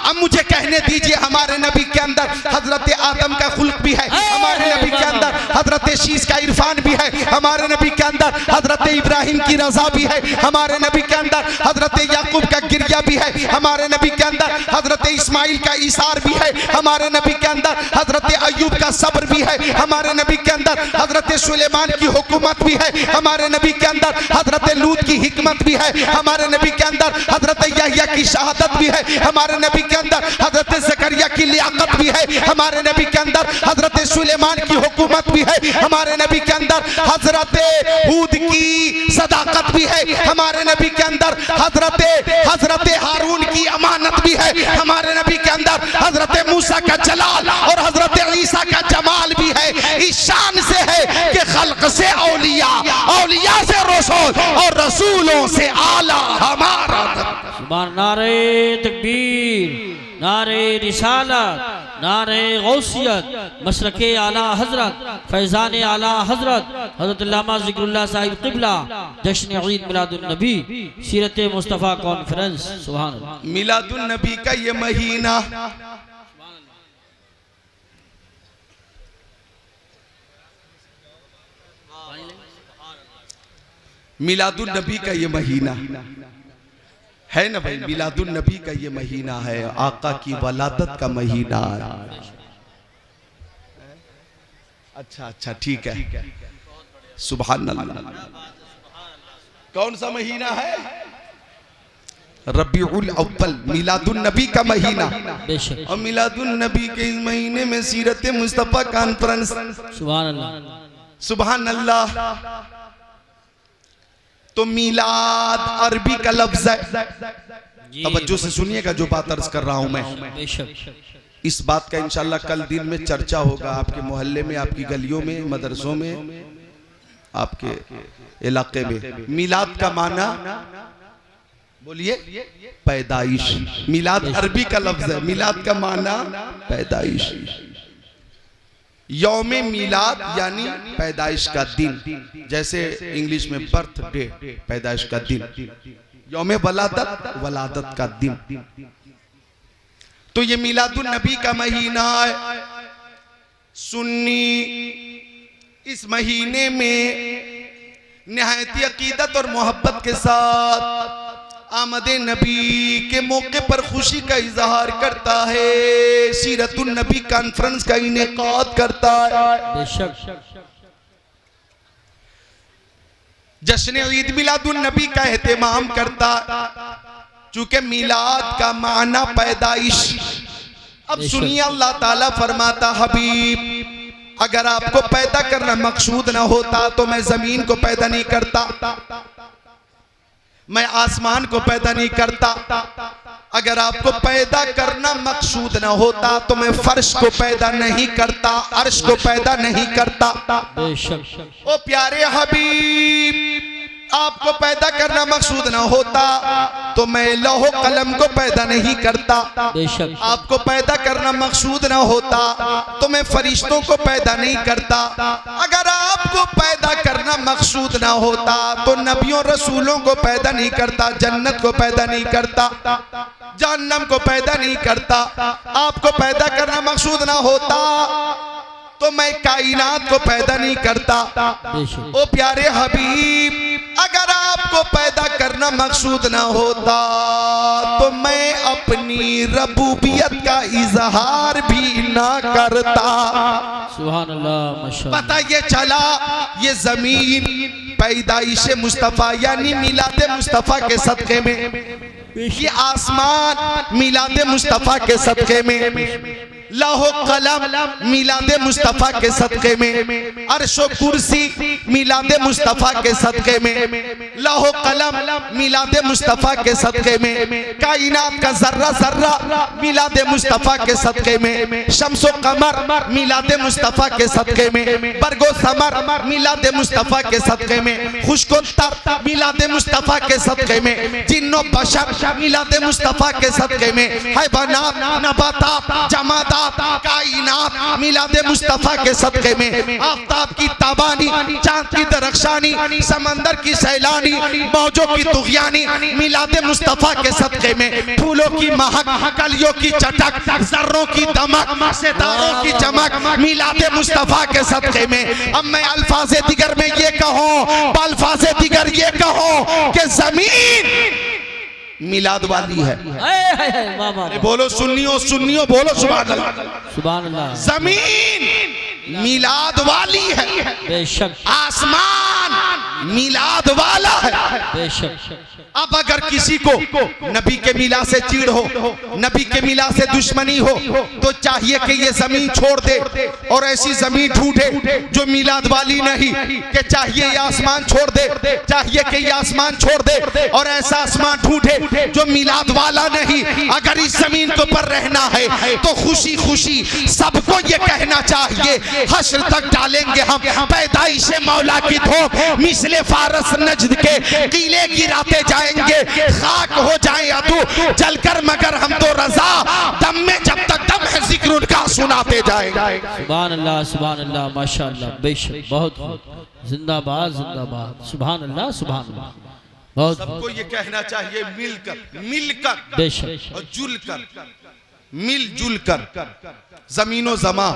अब मुझे कहने दीजिए, हमारे नबी के अंदर हजरत आदम का खुल्क भी है, हमारे नबी के अंदर हजरत शीश का इरफान भी है, हमारे नबी के अंदर हजरत इब्राहिम की रजा भी है, हमारे नबी के अंदर हजरत याकूब का गिरिया भी है, हमारे नबी के अंदर हजरत इस्माइल का इशार भी है, हमारे नबी के अंदर हजरत अय्यूब का सब्र भी है, हमारे नबी के अंदर हजरत सुलेमान की हुकूमत भी है, हमारे नबी के अंदर हजरत लूत की हिकमत भी है, हमारे नबी के अंदर हजरत यहया की शहादत भी है, हमारे नबी के अंदर हजरत ज़करिया की लियाकत भी है, हमारे नबी के अंदर हजरत सुलेमान की हुकूमत भी है, हमारे नबी के अंदर हजरत हूद की सदाकत भी है, हमारे नबी के अंदर हजरत हारून की अमानत भी है, हमारे नबी के अंदर हजरत मूसा का जलाल और हजरत ईसा का जमाल भी है। इस शान से है कि खल्क से औलिया, औलिया से रसूल और रसूलों से आला हमारा। सुभान। नारे तकबीर, नारे रिसालत, नारे गौसियत, मशरके आला हजरत, फैज़ान आला हजरत, हजरत अल्लामा ज़िक्रुल्लाह साहिब क़िबला, जश्न ईद मिलादुन नबी, सीरत मुस्तफ़ा कॉन्फ्रेंस। सुभान अल्लाह। मिलादुन नबी का ये महीना मिलादुन नबी का ये महीना है ना भाई, मिलादुन नबी का ये महीना है, आका की वलादत का महीना है। अच्छा अच्छा ठीक है, सुभान अल्लाह। कौन सा महीना है? रबीउल अव्वल, मिलादुन नबी का महीना। और मिलादुन नबी के इस महीने में सीरत मुस्तफा कॉन्फ्रेंस। सुभान अल्लाह, सुभान अल्लाह। तो मिलाद अरबी का लफ्ज है, तवज्जो से सुनिएगा जो बात अर्ज कर रहा हूं मैं। इस बात का इंशाल्लाह कल दिन में चर्चा होगा, आपके मोहल्ले में, आपकी गलियों में, मदरसों में, आपके इलाके में। मिलाद का माना बोलिए पैदाइश। मिलाद अरबी का लफ्ज है, मिलाद का माना पैदाइश। यौमे मिलाद यानी पैदाइश का दिन, जैसे इंग्लिश में बर्थडे, पैदाइश का दिन। यौमे वलादत, वलादत का दिन। तो ये मिलादुन नबी का महीना है। सुन्नी इस महीने में निहायती अकीदत और मोहब्बत के साथ आमदे नबी के मौके पर खुशी का इजहार करता है, सीरतुन नबी कॉन्फ्रेंस का इनेकाद करता है, जश्न ईद मिलादुन नबी का एहतमाम करता है, चूंकि मिलाद का माना पैदाइश। अब सुनिए, अल्लाह ताला फरमाता, हबीब अगर आपको पैदा करना मकसूद ना होता तो मैं जमीन को पैदा नहीं करता, मैं आसमान को पैदा नहीं करता। अगर आपको पैदा करना मकसूद ना होता तो मैं फर्श को पैदा नहीं करता, अर्श को पैदा नहीं करता। ओ प्यारे हबीब, आपको पैदा करना मकसूद ना होता तो मैं लौह कलम को पैदा नहीं करता। आपको पैदा करना मकसूद ना होता तो मैं फरिश्तों को पैदा नहीं करता। अगर आपको पैदा करना मकसूद ना होता तो नबियों रसूलों को पैदा नहीं करता, जन्नत को पैदा नहीं करता, जहन्नम को पैदा नहीं करता। आपको पैदा करना मकसूद ना होता तो मैं कायनात को पैदा नहीं करता। ओ प्यारे हबीब, अगर आपको पैदा करना मकसूद ना होता तो मैं अपनी रबूबियत का इजहार भी ना करता। सुभान अल्लाह, माशाअल्लाह। पता ये चला, ये जमीन पैदाइश मुस्तफ़ा यानी मिलाद मुस्तफ़ा के सदक़े में, ये आसमान मिलाद मुस्तफ़ा के सदक़े में, लाहो कलम मिलाद मुस्तफ़ा के सदक़े में, अर्शो कुर्सी मिलाद मुस्तफ़ा के सदक़े में, लाहो कलम मिलाद मुस्तफ़ा के सदक़े में, कायनात का जर्रा जर्रा मिलाद मुस्तफ़ा के सदक़े में, शम्सो कमर मिलाद मुस्तफ़ा के सदक़े में, बरगो समर मिलाद मुस्तफ़ा के सदक़े में, खुश्को तर मिलाद मुस्तफ़ा के सदक़े में, जिन्नो बशर मिलाद मुस्तफ़ा के सदक़े में, हैवानात नबातात जमादात कायनात मिलाद मुस्तफ़ा के सदक़े में, आफ़ताब की ताबानी, चांद की दरख्शानी, समंदर की सैलानी, मौजों की तुग़यानी मिलाद मुस्तफ़ा के सदक़े में, फूलों की महक, कलियों की चटक, ज़र्रों की दमक, सितारों की चमक मिलाद मुस्तफ़ा के सदक़े में। अब मैं अल्फाज़े दिगर में ये कहूँ, अल्फाज़े दिगर ये कहूँ कि ज़मीन मिलाद वाली है। बोलो सुन्नियों, सुन्नियों बोलो सुभान अल्लाह, सुभान अल्लाह। जमीन मिलाद वाली है, बेशक। आसमान मिलाद वाला है, बेशक। अब अगर किसी को नबी के मिला से चिढ़ हो, नबी के मिला से दुश्मनी हो, तो चाहिए कि ये जमीन छोड़ दे और ऐसी जमीन ढूंढे जो मिलाद वाली नहीं, कि चाहिए ये आसमान छोड़ दे, चाहिए कि ये आसमान छोड़ दे और ऐसा आसमान ढूंढे जो मिलाद वाला नहीं। अगर इस जमीन के ऊपर रहना है तो खुशी खुशी सबको ये कहना चाहिए, हश्र तक डालेंगे हम पैदाइश मौला की धोख, मिसले फारस नजद के कीले गिराते जाएंगे, खाक हो जाए अदू जलकर मगर हम तो रजा, दम में जब तक दम है जिक्र उनका सुनाते जाएंगे। सुभान अल्लाह, सुभान अल्लाह, माशाअल्लाह, बेशक। बहुत जिंदाबाद, जिंदाबाद, सुभान अल्लाह, सुभान अल्लाह। बहुत सबको ये कहना चाहिए मिलकर, मिलकर बेशक और जुलकर, मिलजुल कर। जमीनो जमा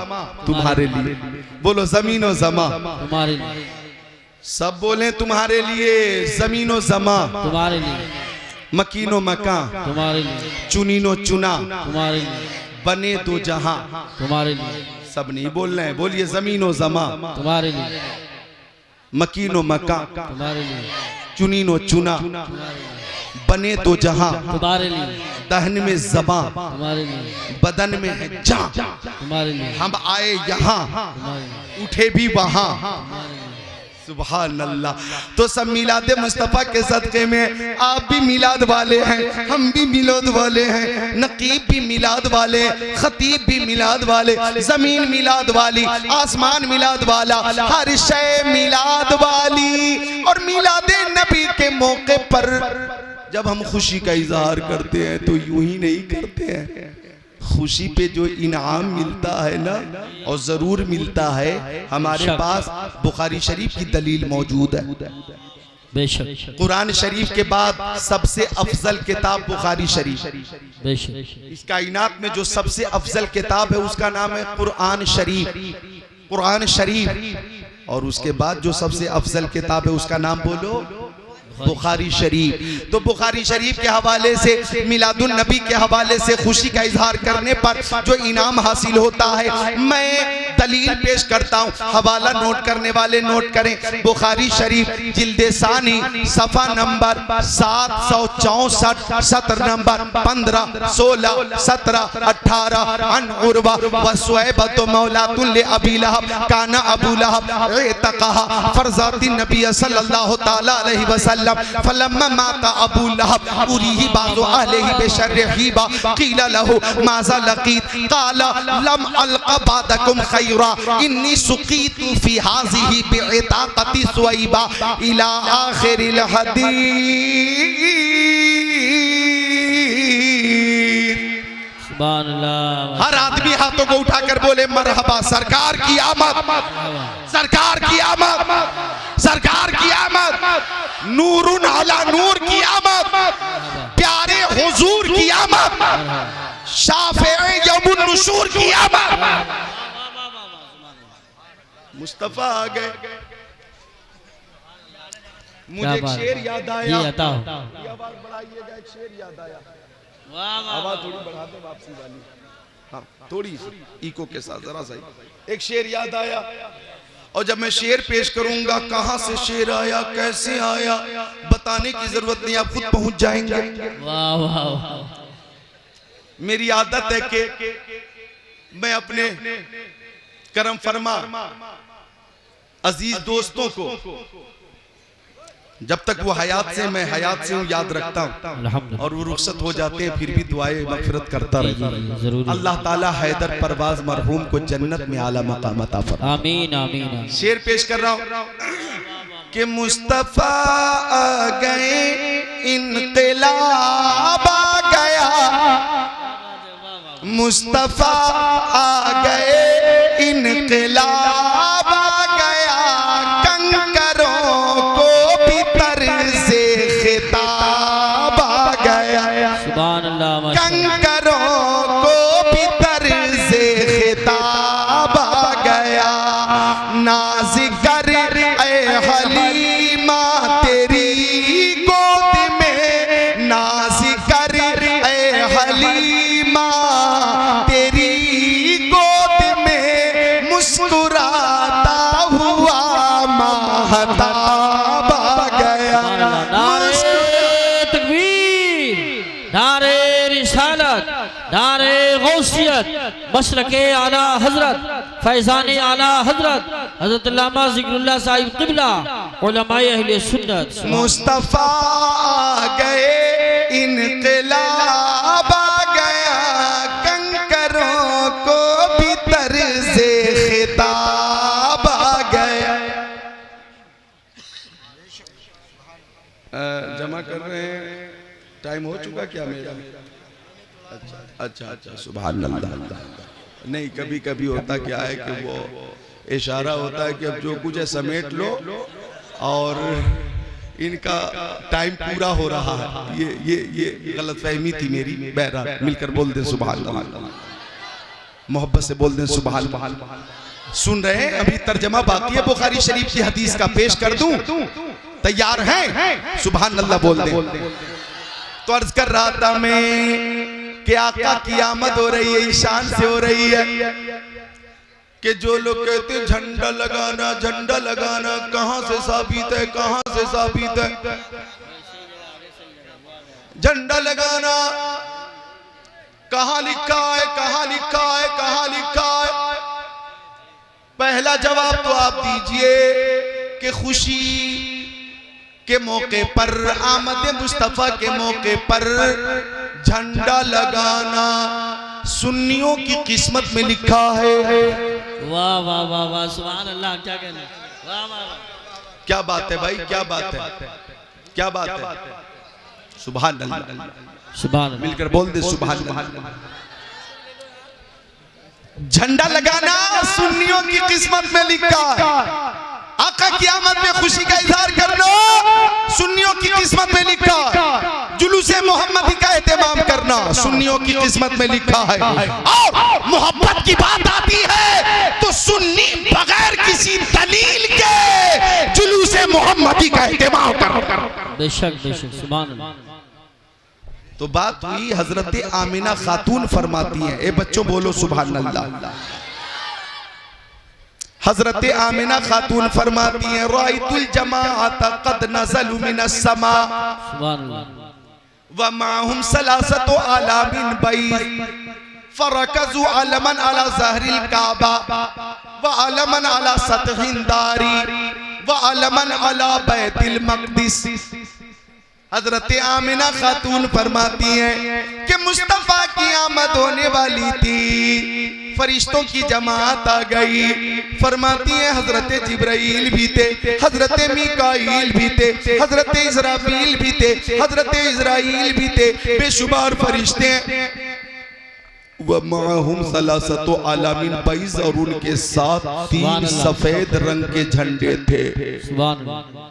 तुम्हारे लिए, बोलो जमीनो जमा तुम्हारे लिए। सब बोले तुम्हारे लिए, जमीनो जमा तुम्हारे लिए, मकीनो मकां तुम्हारे लिए, चुनीनो चुना तुम्हारे लिए, बने दो जहां। तुम्हारे लिए, सब नहीं बोल रहे हैं, बोलिए जमीनो जमा तुम्हारे लिए, मकीनो मकां तुम्हारे लिए, चुनीनो चुना बने दो जहां। तुम्हारे लिए, दहन में ज़बां तुम्हारे लिए, बदन में है जान। तुम्हारे लिए, हम आए यहाँ तुम्हारे लिए, उठे भी वहां। सुभान अल्लाह। तो सब मिलाद मुस्तफ़ा के सदक़े में आप भी मिलाद वाले हैं, हम भी मिलाद वाले हैं, नकीब भी मिलाद वाले, खतीब भी मिलाद वाले, जमीन मिलाद वाली, आसमान मिलाद वाला, हर शय मिलाद वाली। और मिलाद नबी के मौके पर जब हम खुशी का इजहार करते हैं तो यूं ही नहीं करते हैं, खुशी पे जो इनाम मिलता है ना, और जरूर मिलता है। हमारे पास बुखारी शरीफ की दलील मौजूद है। बेशक कुरान शरीफ के बाद सबसे अफजल किताब बुखारी शरीफ। बेशक इस कायनात में जो सबसे अफजल किताब है उसका नाम है कुरान शरीफ। कुरान शरीफ। और उसके बाद जो सबसे अफजल किताब है उसका नाम बोलो, बुखारी शरीफ। तो बुखारी शरीफ के हवाले से, मिलादुन नबी के हवाले से खुशी का इजहार करने पर जो इनाम हासिल होता है, मैं दलील पेश करता हूँ। हवाला नोट करने वाले नोट करें। बुखारी शरीफ जिल्दे सानी, सफ़ा नंबर 764, सत्र नंबर 15, 16, 17, 18। अन उर्वा व सुहैबतु मौलातुन ले अबी लहब काना अबू लहब इतक़हा फरज़ाति नबी सल्लल्लाहु तआला अलैहि वसल्लम फलम्मा माता अबू लहब उरीही बाज़ु अहलिही बिशर्रिही बा क़ीला लहू माज़ा लक़ीत क़ाला लम अलक़ा बादकुम खैरा इन्नी सुक़ीतु फ़ी हाज़िही बिइताक़ति सुवैबा इला आख़िरिल हदीस। सुभान अल्लाह। हर आदमी हाथों को उठाकर बोले मरहबा, सरकार की आमद, सरकार की आमद, सरकार की आमद, नूरुन अला नूर की आमद, प्यारे हुजूर की आमद, शाफ़िए यौमुन नुशूर की आमद। मुस्तफा आ गए। मुझे एक शेर याद आया। ये बताओ। आवाज बढ़ाइएगा, एक शेर याद आया। आवाज थोड़ी बढ़ा दो वापसी वाली, हाँ थोड़ी इको के साथ जरा सही। एक शेर याद आया, और जब मैं शेर पेश करूंगा कहां से शेर आया, कैसे आया, बताने की जरूरत नहीं, आप खुद पहुंच जाएंगे। वाह वाह वाह। मेरी आदत है कि मैं अपने करम फरमा अजीज दोस्तों को जब तक वो हयात से, मैं हयात से हूँ, याद रखता हूँ, और वो रुखसत हो जाते हैं फिर भी दुआएं मग़फ़िरत करता रहता हूँ। अल्लाह ताला हैदर परवाज़ मरहूम को जन्नत में आला मकाम अता फरमाए। आमीन आमीन। शेर पेश कर रहा हूँ कि मुस्तफ़ा आ गए, इनक़िलाब आ गया, मुस्तफ़ा आ गए, इनक़िलाब आ गया, कंकरों को भी तर्ज़े खिताब आ गया, सुभान अल्लाह। कंकरों को भी तर्ज़े खिताब आ गया। नाज़ कर ऐ हलीमा तेरी गोद में, नाज़ कर ऐ हलीमा तेरी गोद में, मुस्कुराता हुआ महताब आ गया। नारे तकबीर, नारे रिसालत, नारे गौसियत, मसलके आला हजरत, फैज़ाने आला हजरत, हजरत अल्लामा ज़िक्रुल्लाह साहिब क़िबला, उलमाए अहले सुन्नत। मुस्तफ़ा आ गए, इनक़िलाब आ गया, कंकरों को भी तर्ज़े खिताब आ गया। जमा कर रहे हैं, टाइम हो चुका क्या मेरा? अच्छा अच्छा, सुभान अल्लाह। नहीं, कभी कभी होता क्या है कि वो इशारा होता है कि अब जो कुछ है समेट लो, और इनका टाइम पूरा हो रहा है। ये गलतफहमी थी मेरी। बहरहाल मिलकर बोल दें सुभान अल्लाह, मोहब्बत से बोल दें सुभान अल्लाह। सुन रहे हैं, अभी तर्जमा बाकी है बुखारी शरीफ की हदीस का, पेश कर दूं? तैयार हैं? सुभान अल्लाह बोल दे। तो अर्ज कर रहा था मैं कि आका की आमद हो रही है, ईशान से हो रही है, कि जो लोग कहते झंडा लगाना झंडा लगाना, कहां से साबित है, कहां से साबित है झंडा लगाना? कहां लिखा है, कहां लिखा है, कहां लिखा है? पहला जवाब तो आप दीजिए कि खुशी के मौके पर, आमद मुस्तफा के मौके पर झंडा लगाना सुन्नियों की किस्मत में लिखा है। वाह वाह वाह वाह, सुभान अल्लाह, क्या कहना, वाह वाह वाह, क्या बात है भाई, क्या बात है, क्या बात है, सुभान अल्लाह, सुभान अल्लाह, मिलकर बोल दे सुभान अल्लाह। झंडा लगाना सुन्नियों की किस्मत में लिखा है। आका की आमद में खुशी का इजहार करना सुन्नियों की किस्मत में लिखा है। जुलूसे मोहम्मदी का एहतमाम करना सुन्नियों की किस्मत में लिखा है। और मोहब्बत की बात आती है तो सुन्नी बगैर किसी दलील के जुलूसे मोहम्मदी का एहतमाम करना। बेशक बेशक, सुभान अल्लाह। तो बात हुई हजरत आमिना खातून फरमाती हैं, ए बच्चों बोलो सुभान अल्लाह। हजरत आमिना खातून फरमाती हैं, राइतुल जमाअत कद नज़लु मिनस समा व माहुम सलासतु आलामिन बैत फरकज़ु अलमन अला ज़हरिल काबा व अलमन अला सतहिन दारी व अलमन अला बैतिल मक़दिस। हजरत आमिना खातून फरमाती हैं कि मुस्तफा की आमद होने वाली थी, फरिश्तों की जमात आ गई। फरमाती हैं हजरत जिब्राइल भी थे, हजरत मीकाईल भी थे, हजरत इस्राफील भी थे, हजरत इस्राईल भी थे, बेशुमार फरिश्ते। व माहुम सलासतो आलामिन बैज, और उनके साथ 3 सफेद रंग के झंडे थे।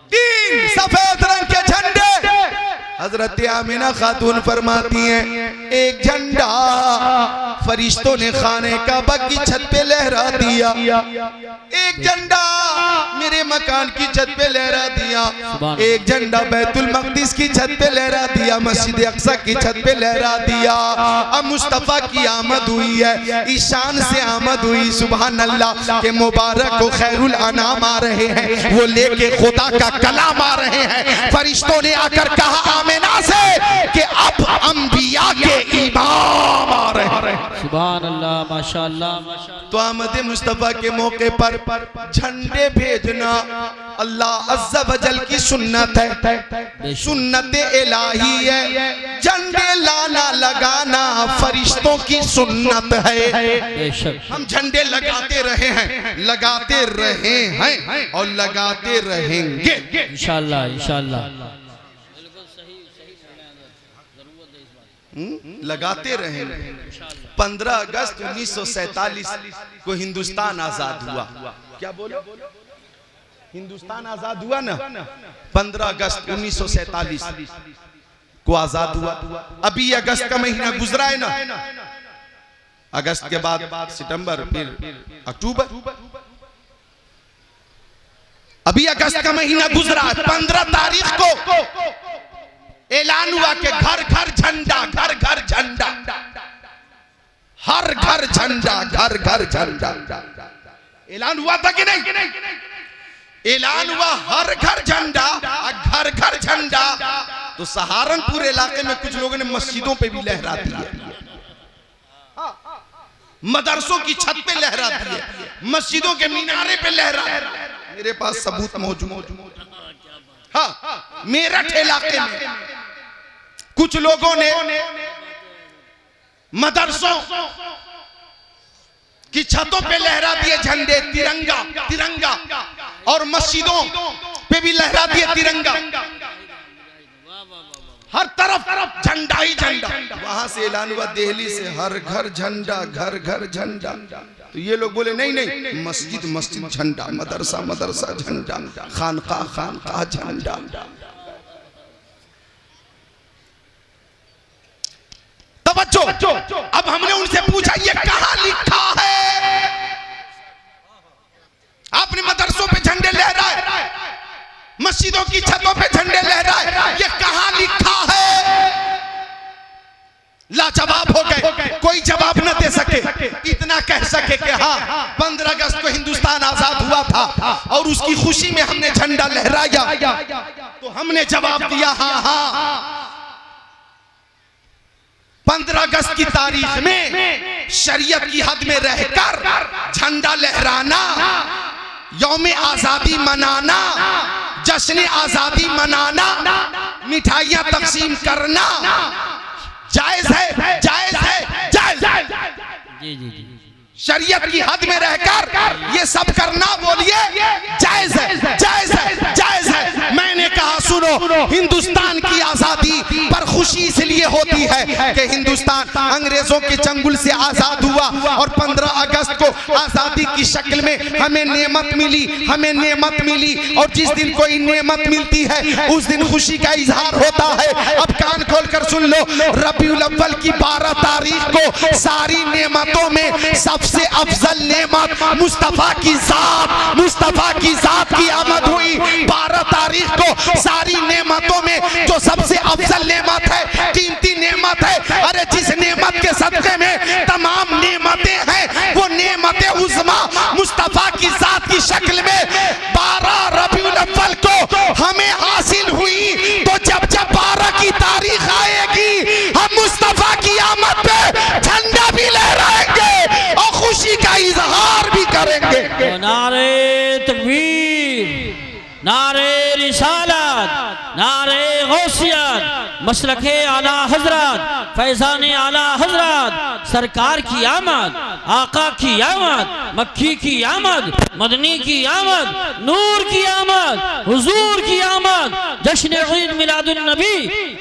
3 सफेद रंग के झंडे। हजरत आमिना खातून फरमाती हैं, एक झंडा फरिश्तों ने खाने काबा की छत पे लहरा दिया, एक झंडा मेरे मकान की छत पे लहरा दिया, एक झंडा बैतुल मक़दिस की छत पे लहरा दिया, मस्जिद अक्सा की छत पे लहरा दिया। अब मुस्तफा की आमद हुई है, ईशान से आमद हुई, सुभान अल्लाह, के मुबारक को खैरुल अनाम आ रहे हैं, वो लेके खुदा का कलाम आ रहे हैं। फरिश्तों ने आकर कहा आमिना से कि अब अंबिया के इमाम आ रहे हैं। सुभान अल्लाह, माशाअल्लाह माशाअल्लाह। तो आमद मुस्तफा के मौके पर झंडे भेजना अल्लाह अज़्ज़ा वजल की सुन्नत है, सुन्नत इलाही है। झंडे लाना लगाना फरिश्तों की सुन्नत है। हम झंडे लगाते रहे हैं, लगाते रहे हैं और लगाते रहेंगे इंशाअल्लाह इंशाअल्लाह। लगाते रहेंगे। 15 अगस्त 1947 को हिंदुस्तान आजाद हुआ। क्या बोलो? हिंदुस्तान आजाद हुआ ना, 15 अगस्त 1947 को आजाद हुआ। अभी अगस्त का महीना गुजरा है ना, अगस्त के बाद सितंबर, फिर अक्टूबर, अभी अगस्त का महीना गुजरा। 15 तारीख को ऐलान हुआ कि घर घर झंडा, घर घर झंडा, हर घर झंडा, घर घर झंडा। ऐलान हुआ था कि नहीं? ऐलान हुआ हर घर झंडा, घर घर झंडा। तो सहारनपुर इलाके में कुछ लोगों ने मस्जिदों पे भी लहरा दी है, मदरसों की छत पे लहरा दी है, मस्जिदों के मीनारे पे लहरा। मेरे पास सबूत मौजूद। हाँ, मेरठ इलाके में कुछ लोगों ने मदरसों की छतों पे लहरा दिए झंडे, तिरंगा तिरंगा, और मस्जिदों पे भी लहरा दिए तिरंगा। हर तरफ झंडा ही झंडा। वहां से ऐलान हुआ दिल्ली से, हर घर झंडा, घर घर झंडा। तो ये लोग बोले नहीं नहीं, मस्जिद मस्जिद झंडा, मदरसा मदरसा झंडा, खानका खानका झंडा। तवज्जो। अब हमने उनसे पूछा ये कहां लिखा है? सके, इतना कह सके कि हाँ 15 अगस्त को हिंदुस्तान आजाद हुआ था और उसकी खुशी में हमने झंडा लहराया, तो हमने जवाब दिया हाँ हाँ। 15 अगस्त की तारीख में शरीयत की हद में रहकर झंडा लहराना, यौम आजादी मनाना, जश्न आजादी मनाना, मिठाइयां तकसीम करना जायज है, जायज है, जायज है। जी जी जी, शरीयत की हद में रहकर ये सब करना बोलिए जायज है, जायज है, जायज है। मैंने कहा सुनो, हिंदुस्तान की आजादी पर खुशी इसलिए होती है कि हिंदुस्तान अंग्रेजों के चंगुल से आजाद हुआ और 15 अगस्त को आजादी की शक्ल में हमें नेमत मिली, हमें नेमत मिली। और जिस दिन कोई नेमत मिलती है उस दिन खुशी का इजहार होता है। अब कान खोलकर सुन लो, रबीउल अव्वल की 12 तारीख को सारी नेमतों में सबसे अफजल नेमत मुस्तफा की जात, मुस्तफा की जात की आमद हुई। 12 तारीख को सारी नेमतों में जो सबसे अफजल नेमत है, कीमती नेमत है, अरे जिस नेमत के सदक़े में तमाम नेमतें हैं, वो नेमतें उज़्मा मुस्तफा की जात की शक्ल में 12 रबीउल अव्वल को हमें हासिल हुई। तो जब जब 12 की तारीख आएगी हम मुस्तफा की आमद पे झंडा भी लहराएंगे और खुशी का इजहार भी करेंगे। नारे तकबीर, नारे रिसालत, नारे गौसियत, मसलके आला हजरत, फैजाने आला हजरत, सरकार की आमद, आका की आमद, मक्की की आमद, मदनी की आमद, नूर की आमद, हुजूर की आमद, जश्न ईद मिलादुन नबी,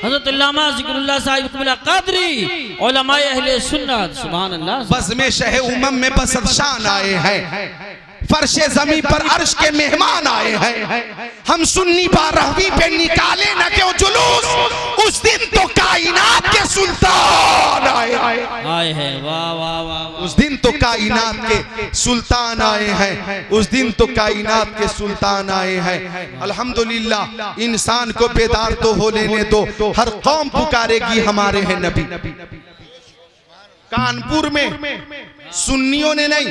हजरत अल्लामा ज़िक्रुल्लाह साहिब क़िबला क़ादरी, उलमाए अहले सुन्नत, सुभान अल्लाह। बस में शहे उमम में बसत शान आए हैं, फर्शे जमी पर अर्श के मेहमान आए हैं। हम सुन्नी बारहवीं पे निकाले न क्यों जुलूस, उस दिन तो कायनात के सुल्तान आए हैं। वाह वाह वाह, उस दिन तो कायनात के सुल्तान आए हैं, उस दिन तो कायनात के सुल्तान आए हैं। अल्हम्दुलिल्लाह, इंसान को बेदार तो हो लेने दो, हर कौम पुकारेगी हमारे हैं नबी। कानपुर में सुन्नियों ने नहीं,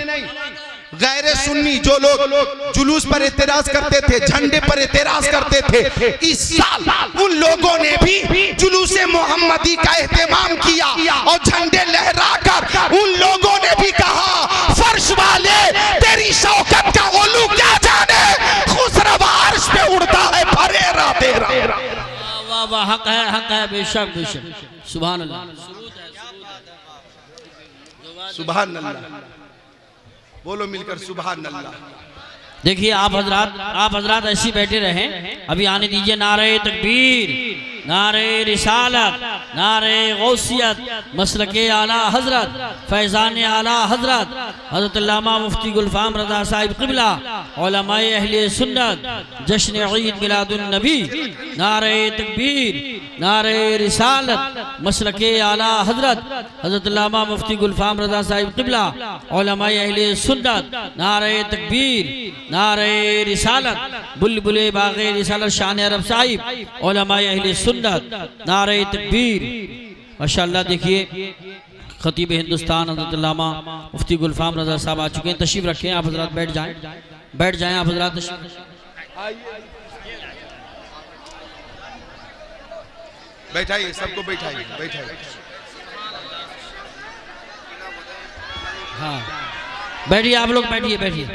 गैर सुन्नी जो लोग जुलूस पर एतराज करते थे, झंडे पर एतराज करते थे, इस साल उन लोगों ने भी जुलूसे मोहम्मदी का एहतमाम किया और झंडे लहराकर उन लोगों ने भी कहा, फर्श वाले तेरी शौकत का ओलू क्या जाने, खुसरवा अर्श पे उड़ता है फरेरा तेरा। वाह वाह, हक है, बेशक बेशक, सुभान अल्लाह, सुभान अल्लाह, बोलो मिलकर सुभान अल्लाह। देखिए आप हजरात ऐसी बैठे रहें, अभी आने दीजिए। नारे तकबीर, नारे रिसालत, नारे गौसियत, मसलके आला हजरत, फैजान आला हजरत, हजरत अल्लामा मुफ्ती गुलफाम रज़ा साहिब क़िबला, उलमाए अहले सुन्नत, जश्न ईद मिलादुन नबी। नारे तकबीर, नारे रिसालत, मसलके आला हजरत, हजरत अल्लामा मुफ्ती गुलफाम रज़ा साहिब क़िबला, उलमाए अहले सुन्नत। नारे तकबीर, नारे रिसालत, बुलबुले बाग़े रिसालत शान अरब साहिब, उलमाए अहले सुन्नत। नारे तकबीर, माशाअल्लाह। देखिए खतीब हिंदुस्तान हज़रत अल्लामा मुफ्ती गुलफाम रज़ा साहब आ चुके हैं, तशरीफ रखें। आप हजरात बैठ जाएं, बैठ जाएं आप हजरात, बैठाइए, सबको बैठाइए, बैठाइए। हाँ बैठिए, आप लोग बैठिए, बैठिए,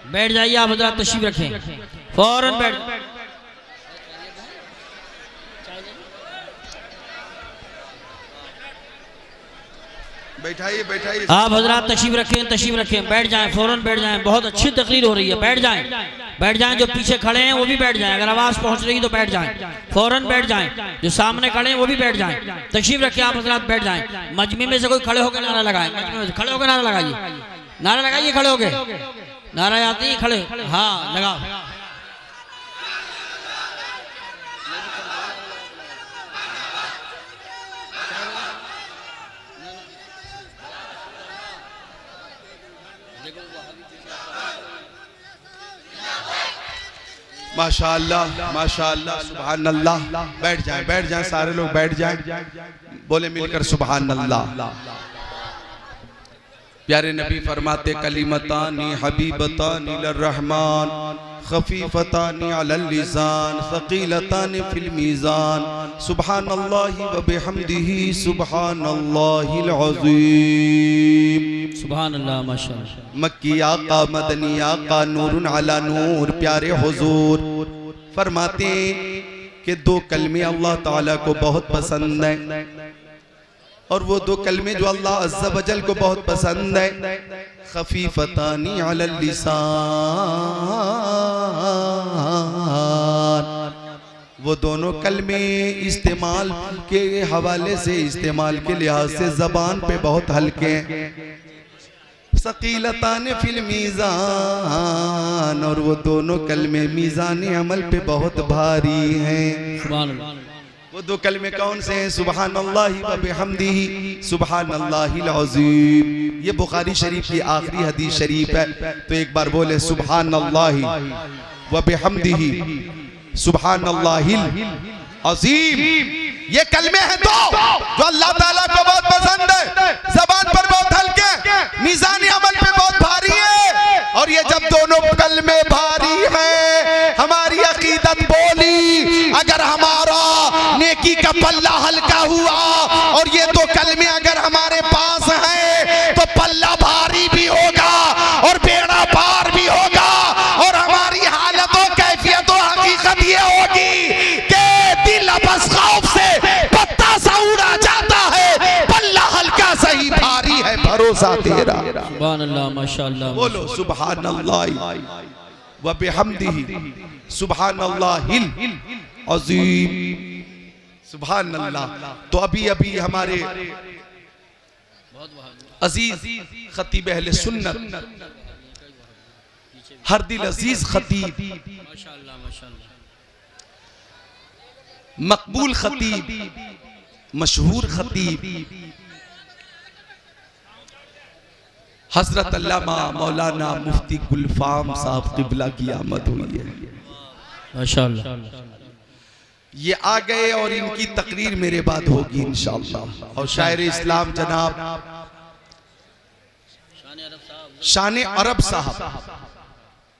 बैठ जाइए आप हजरात, तशरीफ रखें, फौरन बैठ। बैठाइए, बैठाइए, आप हजरात तशरीफ रखें, तशरीफ रखें, बैठ जाएं, फौरन बैठ जाएं। बहुत अच्छी तकरीर हो रही है, बैठ जाएं, बैठ जाएं। जो पीछे खड़े हैं वो भी बैठ जाएं, अगर आवाज़ पहुंच रही तो बैठ जाएं, फौरन बैठ जाएं। जो सामने खड़े हैं वो भी बैठ जाएं, तशरीफ रखें आप हजरात, बैठ जाएं। मजमे में से कोई खड़े होकर नारा लगाए, मजमे में से खड़े होकर नारा लगाइए, नारा लगाइए खड़े होकर, नारा आते ही खड़े, हाँ लगाओ। माशाअल्लाह, माशाअल्लाह, सुभान अल्लाह। बैठ जाएं, बैठ जाएं, सारे लोग बैठ जाएं, बोले मिलकर सुभान अल्लाह। प्यारे नबी फरमाते कलिमतानी हबीबतानी लर्रहमान खफीफतानी अलल लिसान सकीलतानी फिल मीज़ान सुब्हानल्लाहि व बिहम्दिही सुब्हानल्लाहिल अज़ीम। सुभानअल्लाह माशाअल्लाह। मक्की आका मदनी आका नूरुन अला नूर प्यारे हुजूर फरमाते कि दो कलमे अल्लाह ताला को बहुत पसंद है और वो दो कलमे जो अल्लाह अज़्ज़ा वजल को बहुत पसंद है खफीफतानी अलल लिसान, वो दोनों कलमे इस्तेमाल के हवाले से इस्तेमाल के लिहाज से ज़बान पे बहुत हल्के हैं। सकीलतान फिल मीज़ान, और वो दोनों कलमे मीज़ान अमल पे बहुत भारी हैं। सुभान अल्लाह। वो दो कलमे कौन से हैं? सुब्हानल्लाहि व बिहम्दिही सुब्हानल्लाहिल अज़ीम। ये बुखारी शरीफ की आखिरी हदीस शरीफ है, तो एक बार बोले सुब्हानल्लाहि व बिहम्दिही सुब्हानल्लाहिल अज़ीम। ये कलमे हैं दो जो अल्लाह ताला को बहुत पसंद है, ज़बान पर बहुत हल्के, मीज़ान अमल पे बहुत भारी है। और ये जब दोनों कलमे भारी हैं, हमारी अकीदत बोली अगर हमारा नेकी का पल्ला हल्का हुआ और ये दो कलमे अगर हमारे पास हैं तो पल्ला भारी भी होगा और बेड़ा पार भी होगा। और हमारी हालत और कैफियत और हकीकत ये होगी कि दिल बस खौफ से पत्ता सा उड़ा जाता है, पल्ला हल्का सही भारी है भरोसा तेरा। सुभान अल्लाह माशाअल्लाह। बोलो सुब्हानल्लाहि व बिहम्दिही सुब्हानल्लाहिल अज़ीम। सुभान अल्लाह। तो अभी अभी हमारे अजीज खतीब अहले सुन्नत हर दिल अजीज खतीब मकबूल खतीब मशहूर खतीब हजरत अल्लामा मौलाना मुफ्ती गुलफाम साहब क़िबला की आमद हुई है माशाअल्लाह। ये आ गए और इनकी तकरीर मेरे बाद होगी इंशाअल्लाह। और शायर इस्लाम जनाब शान अरब साहब,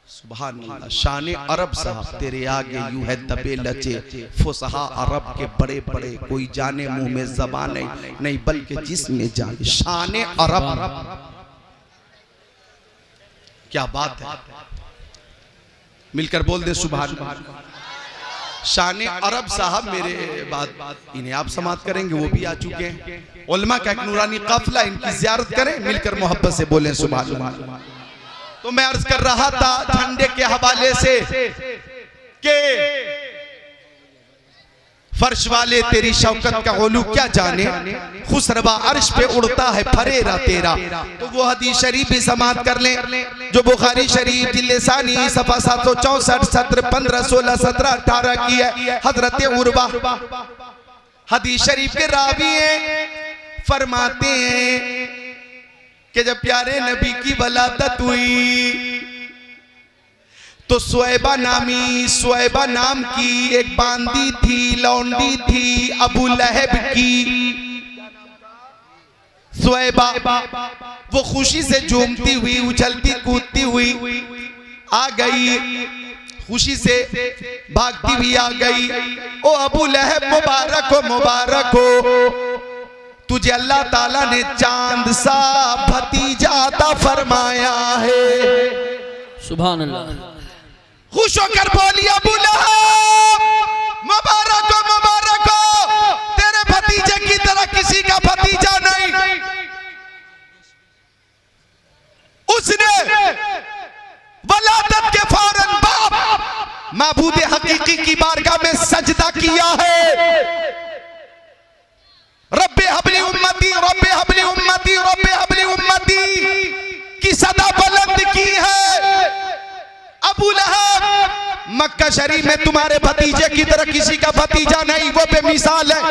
सुभान अल्लाह, शान अरब साहब तेरे आगे यूं है दबे लचे फुसहा अरब के बड़े बड़े, कोई जाने मुंह में ज़बान नहीं बल्कि जिसमें जाने। शान अरब, क्या बात है, मिलकर बोल दे सुभान अल्लाह। शान अरब साहब मेरे बाद इन्हें आप समाप्त करेंगे, वो भी आ चुके हैं। उलमा का एक नूरानी काफिला, इनकी ज़ियारत करें, मिलकर मोहब्बत से बोलें सुभान अल्लाह। तो मैं अर्ज कर रहा था झंडे के हवाले से कि फर्श वाले तेरी शौकत का उलू क्या जाने, खुसरवा अर्श पे उड़ता है फरेरा तेरा। तो वो हदीस शरीफ भी समाप्त कर लें जो बुखारी शरीफ जिल्द-ए-सानी सफ़ा 764 सत्र 15 16 17 18 की है। हजरत उर्वा हदीस शरीफ के रावी हैं, फरमाते हैं कि जब प्यारे नबी की वलादत हुई तो सुएबा नाम की एक बांदी थी, लौंडी थी अबू लहब की। सुएबा वो खुशी से झूमती हुई उछलती कूदती हुई आ गई, खुशी से भागती हुई आ गई। ओ अबू लहब मुबारक हो, तुझे अल्लाह ताला ने चांद सा भतीजा अता फरमाया है। सुभान अल्लाह। खुश होकर बोली अबू लहब मुबारक हो, तेरे भतीजे की तरह किसी का भतीजा नहीं। उसने वलादत के फौरन बाद माबूद हकीकी की बारगाह में सजदा किया है। रब्बे हबली उम्मती, रब्बे हबली उम्मती, रब्बे हबली उम्मती की सदा बुलंद की है। अबू लहब मक्का शरीफ में तुम्हारे भतीजे की तरह किसी का भतीजा नहीं, वो बेमिसाल है।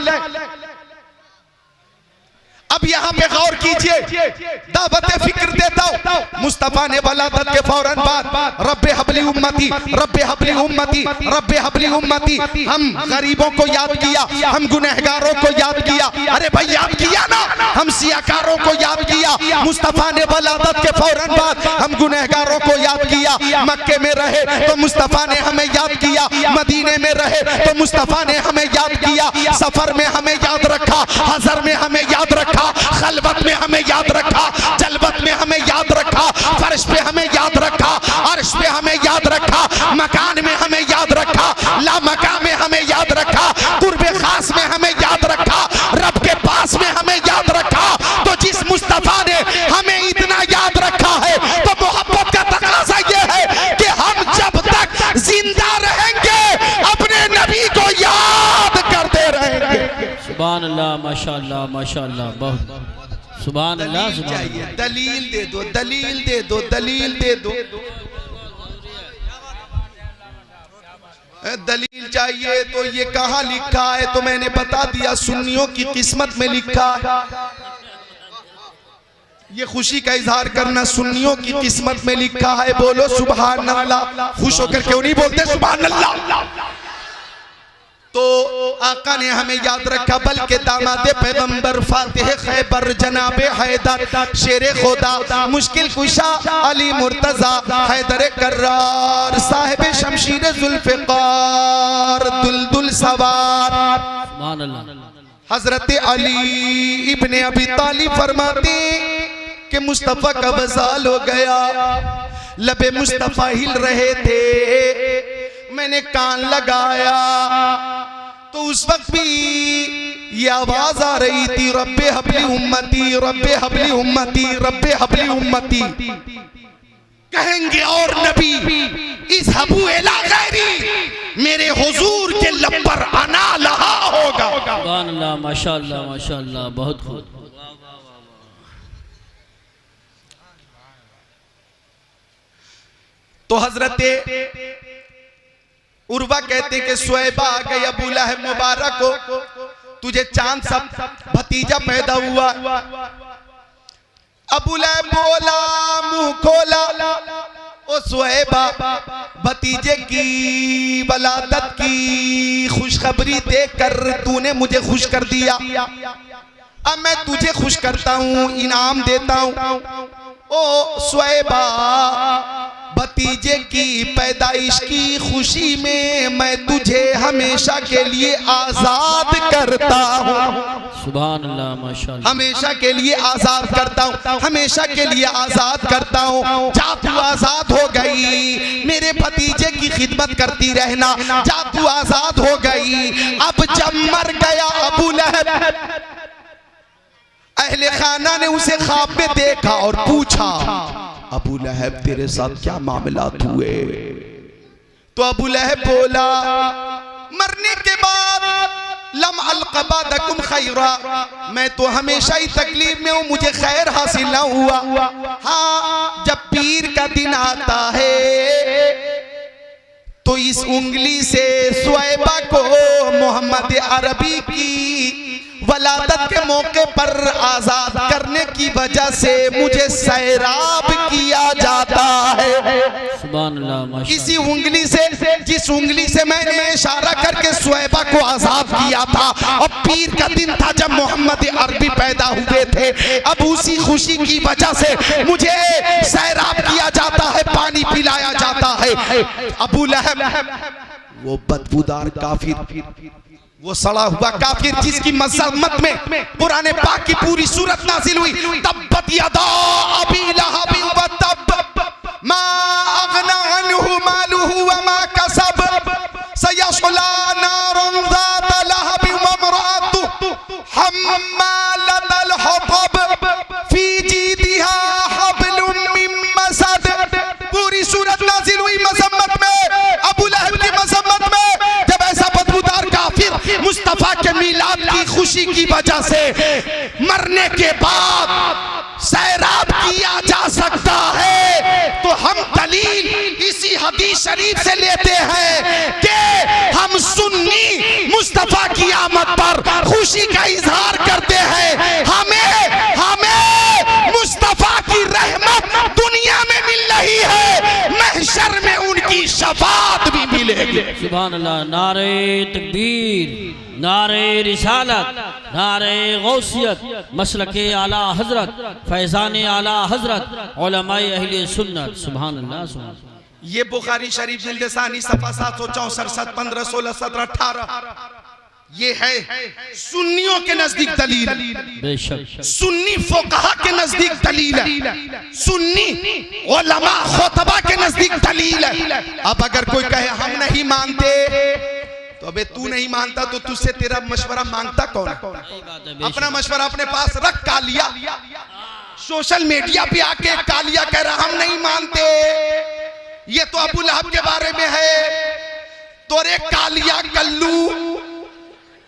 अब यहां पे गौर कीजिए, दावत फिक्र देता हूं। मुस्तफ़ा ने वलादत के फौरन बाद रब्बे हबली उम्मती, रब्बे हबली उम्मती, रब्बे हबली उम्मती, हम गरीबों को याद किया, हम गुनहगारों को याद किया। अरे भाई याद किया ना, हम सियाकारों को याद किया। मुस्तफ़ा ने वलादत के फौरन बाद हम गुनहगारों को याद किया। मक्के में रहे तो मुस्तफ़ा ने हमें याद किया, मदीने में रहे तो मुस्तफ़ा ने हमें याद किया, सफर में हमें याद रखा, हज़र में हमें याद रखा, खलवत में हमें याद रखा, जलवत में हमें याद रखा, फर्श पे हमें याद रखा, अर्श पे हमें याद रखा, मकान में हमें याद रखा, ला मकान में हमें याद रखा, कुर्बे खास में हमें याद रखा, रब के पास में हमें याद रखा। तो जिस मुस्तफ़ा ने हमें इतना याद रखा है तो मोहब्बत का तकाज़ा ये है कि हम जब तक जिंदा रहेंगे अपने नबी को याद करते रहेंगे। सुभान अल्लाह, माशाअल्लाह माशाअल्लाह, बहुत सुभान अल्लाह। दलील चाहिए, दलील दे दो, दलील दे दो, दलील दे दो। दलील चाहिए तो ये कहाँ लिखा है? तो मैंने बता दिया, सुन्नियों की किस्मत में लिखा है। ये खुशी का इजहार करना सुन्नियों की किस्मत में लिखा है। बोलो सुभान अल्लाह। खुश होकर क्यों नहीं बोलते सुभान अल्लाह? तो आका ने हमें याद रखा, बल्कि दामादे पैगंबर फातिह खैबर जनाबे हैदर शेरे खुदा मुश्किल कुशा अली मुर्तजा हैदर कर्रार साहिब शमशीर जुल्फ़िकार दुलदुल सवार सुभान अल्लाह। हजरत अली इब्ने अबी तालिब फरमाते कि मुस्तफ़ा का वसाल हो गया, लबे मुस्तफ़ा हिल रहे थे, मैंने कान लगाया तो उस वक्त भी ये आवाज आ रही थी, रब्बे हबली उम्मती, रब्बे हबली उम्मती, रब्बे हबली उम्मती। कहेंगे और नबी इस हबू एला गैरी, मेरे हुजूर के लब पर आना लहा होगा। सुभान अल्लाह, माशाअल्लाह माशाअल्लाह, बहुत खूब। तो हजरत उर्वा कहते कि सुएबा आ गई, अबू लहब मुबारक को तुझे चांद सब भतीजा पैदा हुआ। अबू लहब बोला, मुंह खोला, ओ सुएबा भतीजे की वलादत की खुशखबरी देकर तूने मुझे खुश कर दिया, अब मैं तुझे खुश करता हूँ, इनाम देता हूँ। ओ सुएबा भतीजे की पैदाइश की खुशी में मैं तुझे हमेशा के लिए आजाद करता हूँ। सुभान अल्लाह माशाअल्लाह। हमेशा के लिए आजाद करता हूँ, हमेशा के लिए आजाद करता हूँ। जा तू आजाद हो गई, मेरे भतीजे की खिदमत करती रहना, जा तू आजाद हो गई। अब जब मर गया अबू लहब, अहले खाना ने उसे ख्वाब में देखा और पूछा, अबू लहब तेरे साथ क्या मामलात हुए? तो अबू लहब बोला, मरने के बाद लम अलक़बादकुम खैरा, मैं तो हमेशा ही तकलीफ में हूँ, मुझे खैर हासिल ना हुआ। हाँ, जब पीर का दिन आता है तो इस उंगली से सुएबा को मोहम्मद अरबी की वलादत के मौके पर आजाद करने की वजह से मुझे सैराब किया जाता है। सुभान अल्लाह माशाअल्लाह। इसी उंगली से, जिस उंगली से मैंने इशारा करके सुएबा को आजाद किया था, और पीर का दिन था जब मोहम्मद अरबी पैदा हुए थे, अब उसी खुशी की वजह से मुझे सैराब किया जाता है, पानी पिलाया जाता है। अबू लहब वो बदबूदार काफिर, वो सड़ा हुआ काफिर जिसकी मज़म्मत में कुरान पाक की पूरी सूरत नाजिल हुई, तब्बत यदा अबी लहब व तब मा अगना अन्हु मालुहु व मा कसब सयस्ला नारन ज़ात लहब व इम्राअतुहु हम्मालतल हतब फी जीदिहा हब्लुम मिन मसद। पूरी सूरत नाजिल हुई मज़म्मत में, अबू लहब की मज़म्मत में। जब ऐसा बदबूदार काफिर मुस्तफ़ा के मिलाद की खुशी की वजह से मरने के बाद सैराब किया जा सकता है, तो हम दलील इसी हदीस शरीफ से लेते हैं कि हम सुन्नी मुस्तफ़ा की आमद पर खुशी का इजहार करते हैं। हमें मुस्तफ़ा की रहमत दुनिया में शफाअत भी मिलेगी। सुभान अल्लाह। नारे तकबीर, नारे रिसालत, नारे गौसियत, मसलके आला हजरत, फैजान आला हजरत, उलमाए अहले सुन्नत। सुभान अल्लाह, सुभान अल्लाह। ये बुखारी शरीफ जिल्द सानी सफा 764 7 15 16 17 18 ये है सुन्नियों के नजदीक दलील, बेशक सुन्नी फुकहा के नजदीक दलील है, सुन्नी उलमा खुतबा के नजदीक दलील है। अब अगर कोई कहे हम नहीं मानते, तो अबे तू नहीं मानता तो तुझसे तेरा मशवरा मांगता कौन? अपना मशवरा अपने पास रख। कालिया सोशल मीडिया पे आके कालिया कह रहा हम नहीं मानते, ये तो अबू लहब के बारे में है। तोरे कालिया कल्लू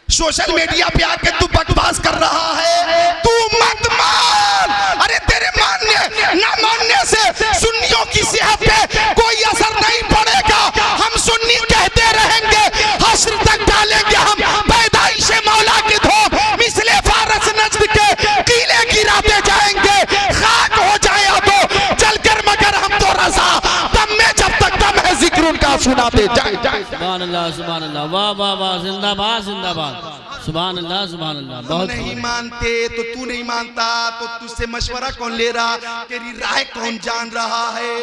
सोशल मीडिया पे आके तू बकवास कर रहा है, तू मत मान। अरे तेरे मानने ना मानने से सुन्नियों की सेहत पे कोई असर नहीं पड़ेगा। हम सुन्नी कहते रहेंगे, हश्र तक डालेंगे हम पैदाइश मौला की धूप, मिसले फारस नज्द के कीले गिराते जाएंगे। खाक हो जाए तो जलकर, मगर हम तो रजा दम में जब तक दम है जिक्र उनका सुनाते जाए। सुभान अल्लाह, सुभान अल्लाह। वाह वाह वाह, जिंदाबाद जिंदाबाद। सुभान अल्लाह, सुभान अल्लाह। बहुत नहीं मानते तो तू नहीं मानता, तो तुझसे मशवरा कौन ले रहा? तेरी राय कौन जान रहा है?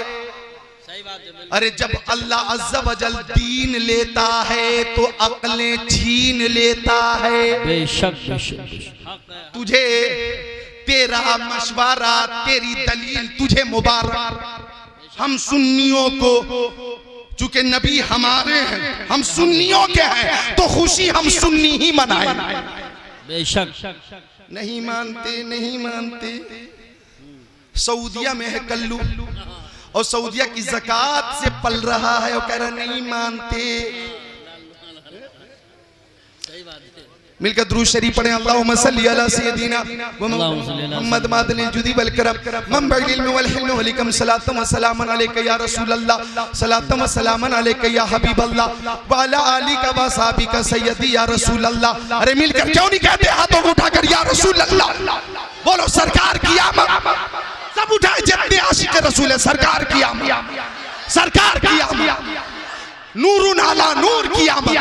सही बात है। अरे जब अल्लाह अज़्ज़ा वजल दीन लेता है तो अक्लें छीन लेता है। बेशक बेशक। तुझे तेरा मशवरा, तेरी दलील तुझे मुबारक। हम सुन्नियों को, चूंकि नबी हमारे हैं, हम सुन्नियों के हैं, तो खुशी हम सुन्नी ही मनाएं। बेशक। नहीं मानते, नहीं मानते। सऊदिया में है कल्लू, और सऊदिया की ज़कात से पल रहा है और कह रहा नहीं मानते। मिलकर दुरूद शरीफ पढ़ें। अल्लाहुम्मा सल्ली अला सय्यदिना मुहम्मद मादनिल जुदी वल करम मंबइल इल्म वल हिल्म वल हिकम सलातम व सलामन अलैका या रसूल अल्लाह, सलातम व सलामन अलैका या हबीब अल्लाह, व अला आलिका व सहाबिका सय्यदी या रसूल अल्लाह। अरे मिलकर क्यों नहीं कहते हाथों को उठाकर या रसूल अल्लाह? बोलो सरकार की आमद। सब उठाए जितने आशिक रसूल है, सरकार की आमद, सरकार की आमद। नूरुन अला नूर की आमद,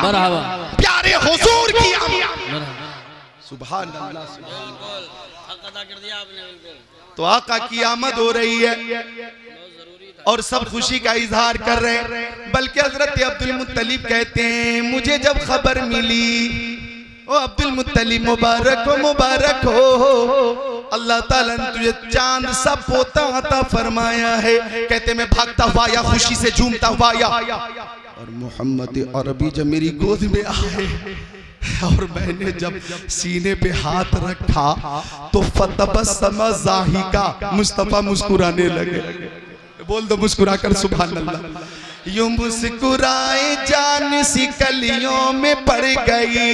प्यारे हुजूर की आमद। सुभान अल्लाह। तो आका की आमद हो रही है और सब खुशी का इजहार कर रहे हैं। बल्कि हजरत अब्दुल मुत्तलिब कहते हैं, मुझे जब खबर मिली, ओ अब्दुल मुत्तलिब मुबारक हो, मुबारक हो, अल्लाह ताला ने तुझे चांद सा पोता अता फरमाया है। कहते मैं भागता हुआ या खुशी से झूमता हुआ या, और मोहम्मद अरबी जब मेरी गोद में आए और मैंने जब सीने पे हाथ रखा तो फतबस्सम ज़ाहिका, मुस्तफा मुस्कुराने लगे। बोल दो मुस्कुरा कर सुभान अल्लाह। यूं मुस्कुराए जान सी कलियों में पड़ गई,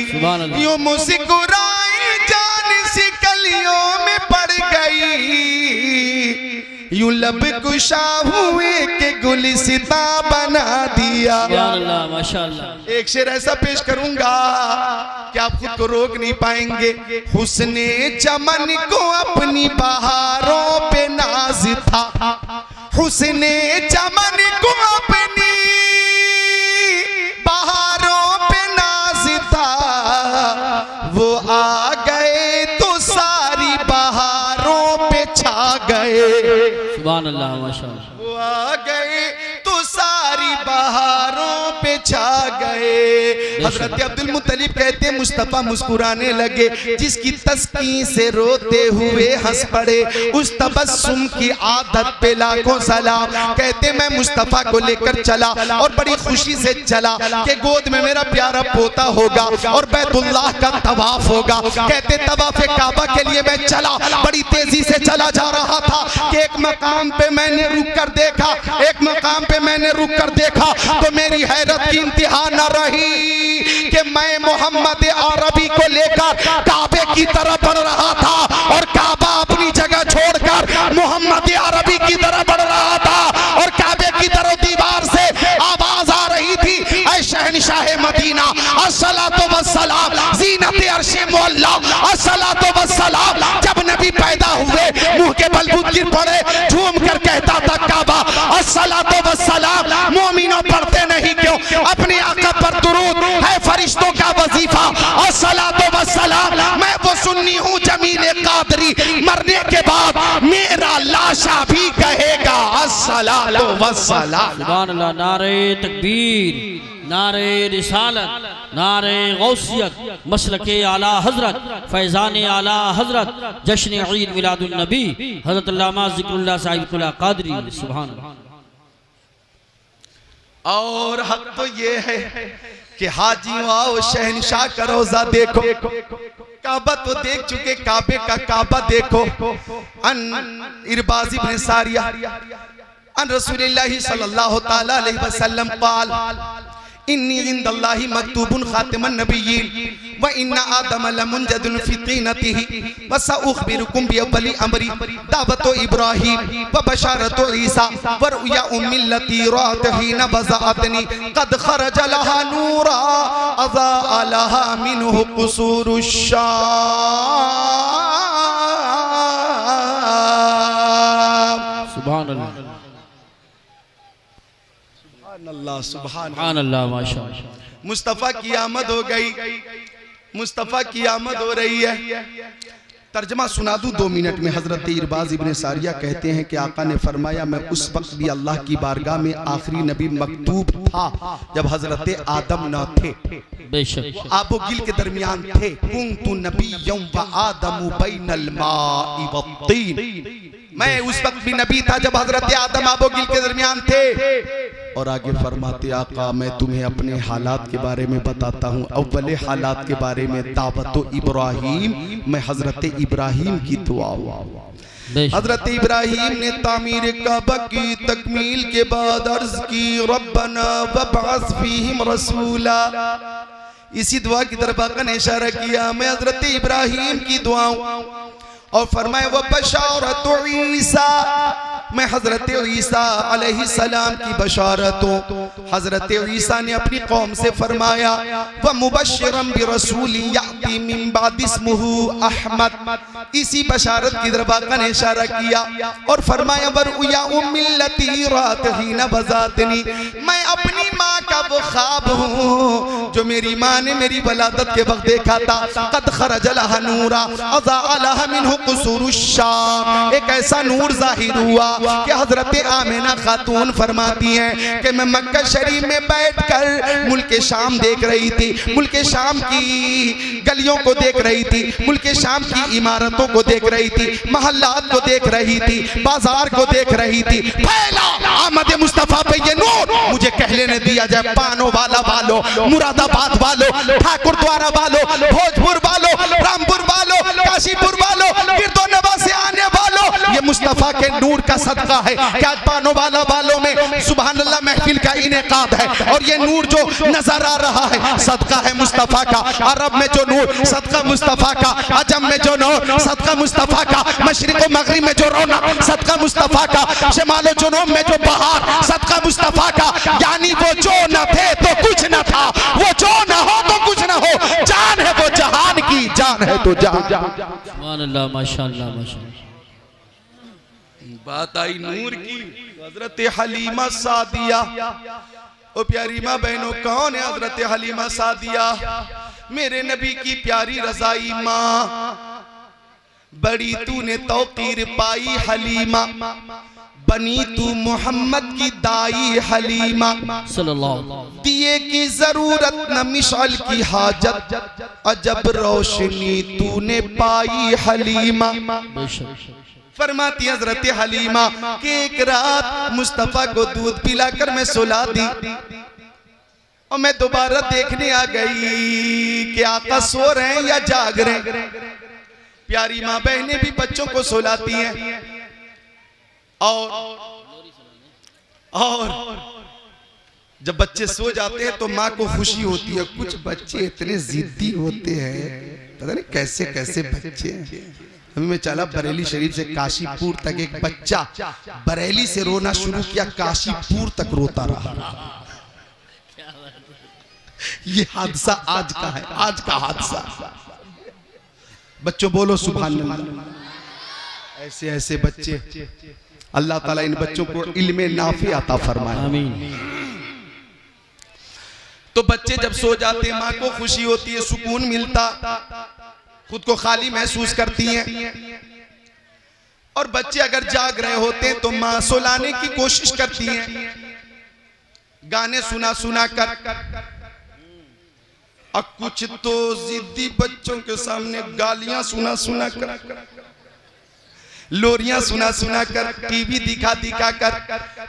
यूं मुस्कुराए जान सी कलियों में पड़ गई, यूं लब कुशा हुए के गुलिस्ता बना दिया। माशाअल्लाह। एक शेर ऐसा पेश करूंगा कि आप खुद को रोक नहीं पाएंगे। हुस्ने चमन को अपनी बहारों पे नाज था, हुस्ने चमन को अपनी बहारों पे नाज था, वो आ गए तो सारी बहारों पे छा गए। सुभान अल्लाह, माशाअल्लाह। वो आ गए तो सारी बहारों पे छा गए। हजरत अब्दुल मुत्तलिब कहते हैं मुस्तफा मुस्कुराने लगे, जिसकी तस्कीन से रोते हुए हंस पड़े, उस तबस्सुम की आदत पे लाखों सलाम। कहते मैं मुस्तफा को लेकर चला और बड़ी खुशी से चला कि गोद में मेरा प्यारा पोता होगा और बैतुल्लाह का तवाफ होगा। कहते तवाफ काबा के लिए मैं चला, बड़ी तेजी से चला जा रहा था कि एक मकाम पे मैंने रुक कर देखा, एक मकाम पे मैंने रुक कर देखा तो मेरी हैरत की इंतहा न रही कि मैं मोहम्मद अरबी को लेकर काबे की तरफ बढ़ रहा था और काबा अपनी जगह छोड़कर मोहम्मद अरबी की तरफ बढ़ रहा था और काबे की तरफ दीवार से आवाज आ रही थी, ऐ शहनशाह मदीना अस्सलातु वस्सलाम, ज़ीनत अर्शे मौला अस्सलातु वस्सलाम। जब नबी पैदा हुए मुंह के बल गिर पड़े, झूम कर कहता था काबा अस्सलातु वस्सलाम। मोमिनों पढ़ते सुन्नी हूँ जमीले कादरी, मरने के बाद मेरा लाशा भी कहेगा अस्सलातु वस्सलाम। सुभान अल्लाह। नारे तकबीर, नारे रिसालत, नारे गौसियत, मसलके आला हजरत, फैजान आला हजरत, जश्न ईद मिलादुन नबी हजरत अल्लामा ज़िक्रुल्लाह साहिबुल्लाह कादरी। सुभान अल्लाह। और हक तो ये है कि हाजियों आओ शहनशाह का रोजा देखो, काबा तो देख चुके, काबे का काबा देखो। अन इरबाज़ इब्न सारिया अन रसूलिल्लाह सल्लल्लाहु तआला अलैहि वसल्लम क़ाल इन्नी इंदल्लाहि मक्तूबुन खातिमुन नबिय्यीन व इन्ना आदम लमुंजदुन फी तीनतिही व सउखबिरुकुम बिअव्वलि अमरी दावतु इब्राहीम व बशारतु ईसा व रुया उम्मिल्लती रातहीन बज़अतनी क़द खरज लहा नूरा अज़ा लहा मिनहु कुसूरुश्शाम। सुभान अल्लाह, सुभान अल्लाह, माशाअल्लाह। मुस्तफ़ा की आमद हो गई, मुस्तफ़ा की आमद हो रही है। तर्जमा सुना दूं 2 मिनट में। हजरत इरबाज़ इब्न सारिया कहते हैं कि आका ने फरमाया मैं उस वक्त भी अल्लाह की बारगाह में आखिरी नबी मकतूब था जब हजरत आदम न थे, बेशक आबो गिल के दरमियान थे। कुन्तु नबिय्यम व आदमु बैनल माइ वत्तीन, मैं उस वक्त भी नबी था जब हजरत आदम आबो गिल के दरमियान थे। और आगे फरमाते आका मैं तुम्हें अपने हालात के बारे में बताता हूँ। अव्वले हालात के बारे में दावतो इब्राहीम, मैं हजरत इब्राहीम की दुआ। हजरत इब्राहीम ने तामीर काबा की तकमील के बाद अर्ज की रब्बना वबअस फीहिम रसूला। इसी दुआ की तरफ आका ने इशारा किया। मैं हजरत इब्राहीम की दुआ और फरमाए व बशारतु ईसा, मैं हजरत ईसा अलैहिस्सलाम की बशारतों। हजरत ईसा ने अपनी कौम से फरमाया व मुबश्शिरम बिरसूलिन याती मिन बाद इस्मुहु अहमद। इसी बशारत की तरफ आका ने इशारा किया और फरमाया वरुया उम्मिल्लती रातहीन बज़ातनी, मैं अपनी माँ का वो ख्वाब हूँ जो मेरी माँ ने मेरी वलादत के वक्त देखा था। क़द खरज लहा नूरा अज़ा लहा मिनहु कुसूरुश्शाम, एक ऐसा नूर जाहिर हुआ कि हजरत आमिना खातून फरमाती हैं कि मैं मक्का शरीफ में बैठकर मुल्क शाम देख रही थी, मुल्क शाम की गलियों को देख रही थी, मुल्क शाम की इमारतों को देख रही थी, महल्लात को देख रही थी, बाजार को देख रही थी। फैला आमद मुस्तफा पे ये नूर मुझे कह लेने दिया जाए। पानो वाला वालों, मुरादाबाद वालों, ठाकुर द्वारा वालों, भोजपुर वालों, रामपुर वालों, काशीपुर वालों, गिरदो नवा से आने वालों, ये मुस्तफा के नूर का सदका है कि आज पानो वाला वालों में सुभान अल्लाह महफिल का इनेकाद है। और ये नूर जो नजर आ रहा है सदका है मुस्तफा का। अरब में जो नूर सदका मुस्तफा का, अजम में जो नूर सदका मुस्तफा का, मशरिक व मगरिब में जो रौनक सदका मुस्तफा का, शिमाल व जुनूब में जो बहार सदका मुस्तफा का। यानी वो जो न थे तो कुछ न था, वो जो न हो तो कुछ न हो, जान है वो जहान की, जान है तो जहान। सुभान अल्लाह, माशाअल्लाह, माशाअल्लाह। बात आई नूर की। हजरत हलीमा सादिया, ओ प्यारी माँ बहनों कौन है हजरत हलीमा सादिया? मेरे नबी की प्यारी रजाई माँ, बड़ी तूने तौकीर पाई हलीमा, बनी तू मोहम्मद की दाई हलीमा। दिए की जरूरत न मिसाल की हाजत, अजब रोशनी तूने पाई हलीमा। फरमाती हजरत हलीमा कि एक रात मुस्तफा को दूध पिलाकर मैं सुला दी और मैं दोबारा देखने आ गई कि आका सो रहे हैं या जाग रहे हैं। प्यारी माँ बहनें भी बच्चों को सुलाती हैं और जब बच्चे सो जाते हैं तो माँ को खुशी होती है। कुछ बच्चे इतने जिद्दी होते हैं, पता नहीं कैसे कैसे बच्चे हैं। अभी मैं चला बरेली शरीफ से काशीपुर तक, एक बच्चा बरेली से रोना शुरू किया, काशीपुर तक रोता रहा। ये हादसा आज का है, आज का हादसा। बच्चों बोलो सुभान अल्लाह। ऐसे ऐसे बच्चे अल्लाह ताला इन बच्चों को इल्मे नाफी अता फरमाए, आमीन। तो बच्चे जब सो जाते माँ को खुशी होती है, सुकून मिलता। खुद को खाली महसूस करती हैं। और बच्चे अगर जाग रहे होते हैं तो मां सुलाने की कोशिश करती हैं, गाने सुना सुना कर। अब कुछ तो जिद्दी बच्चों के सामने गालियां सुना सुना कर, लोरियां सुना सुना कर, टीवी दिखा दिखा कर,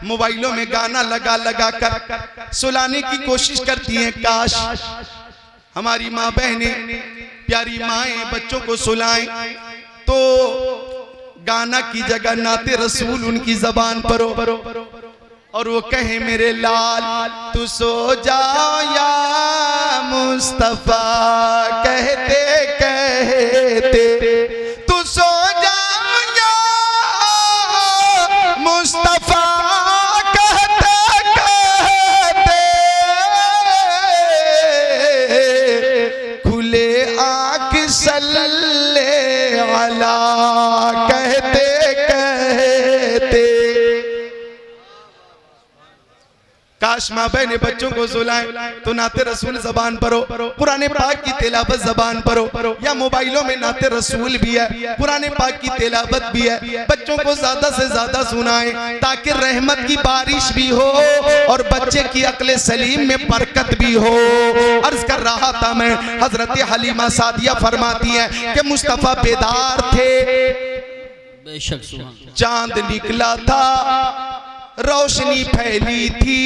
मोबाइलों में गाना लगा लगा कर सुलाने की कोशिश करती हैं। काश हमारी माँ बहनें, प्यारी माएं बच्चों को सुलाएं तो गाना की जगह नाते रसूल उनकी जबान पर हो और वो कहे मेरे लाल तू सो जाओ या मुस्तफा, कहते कहते तू सो जाओ या मुस्तफा, कहते कहते खुले आँख सल्ले अला, कहते कहते। काश माँ बहने बच्चों को सुलाएं तो नाते रसूल जबान पर हो, पुराने पाक की तिलावत जबान पर हो, या मोबाइलों में नाते रसूल भी है, पुराने पाक की तिलावत भी है। बच्चों को ज्यादा से ज्यादा सुनाएं ताकि रहमत की बारिश भी हो और बच्चे की अक्ल सलीम में बरकत भी हो। अर्ज कर रहा था मैं, हजरत हलीमा सादिया फरमाती है कि मुस्तफा बेदार थे, बेशक चांद निकला था, रोशनी फैली थी,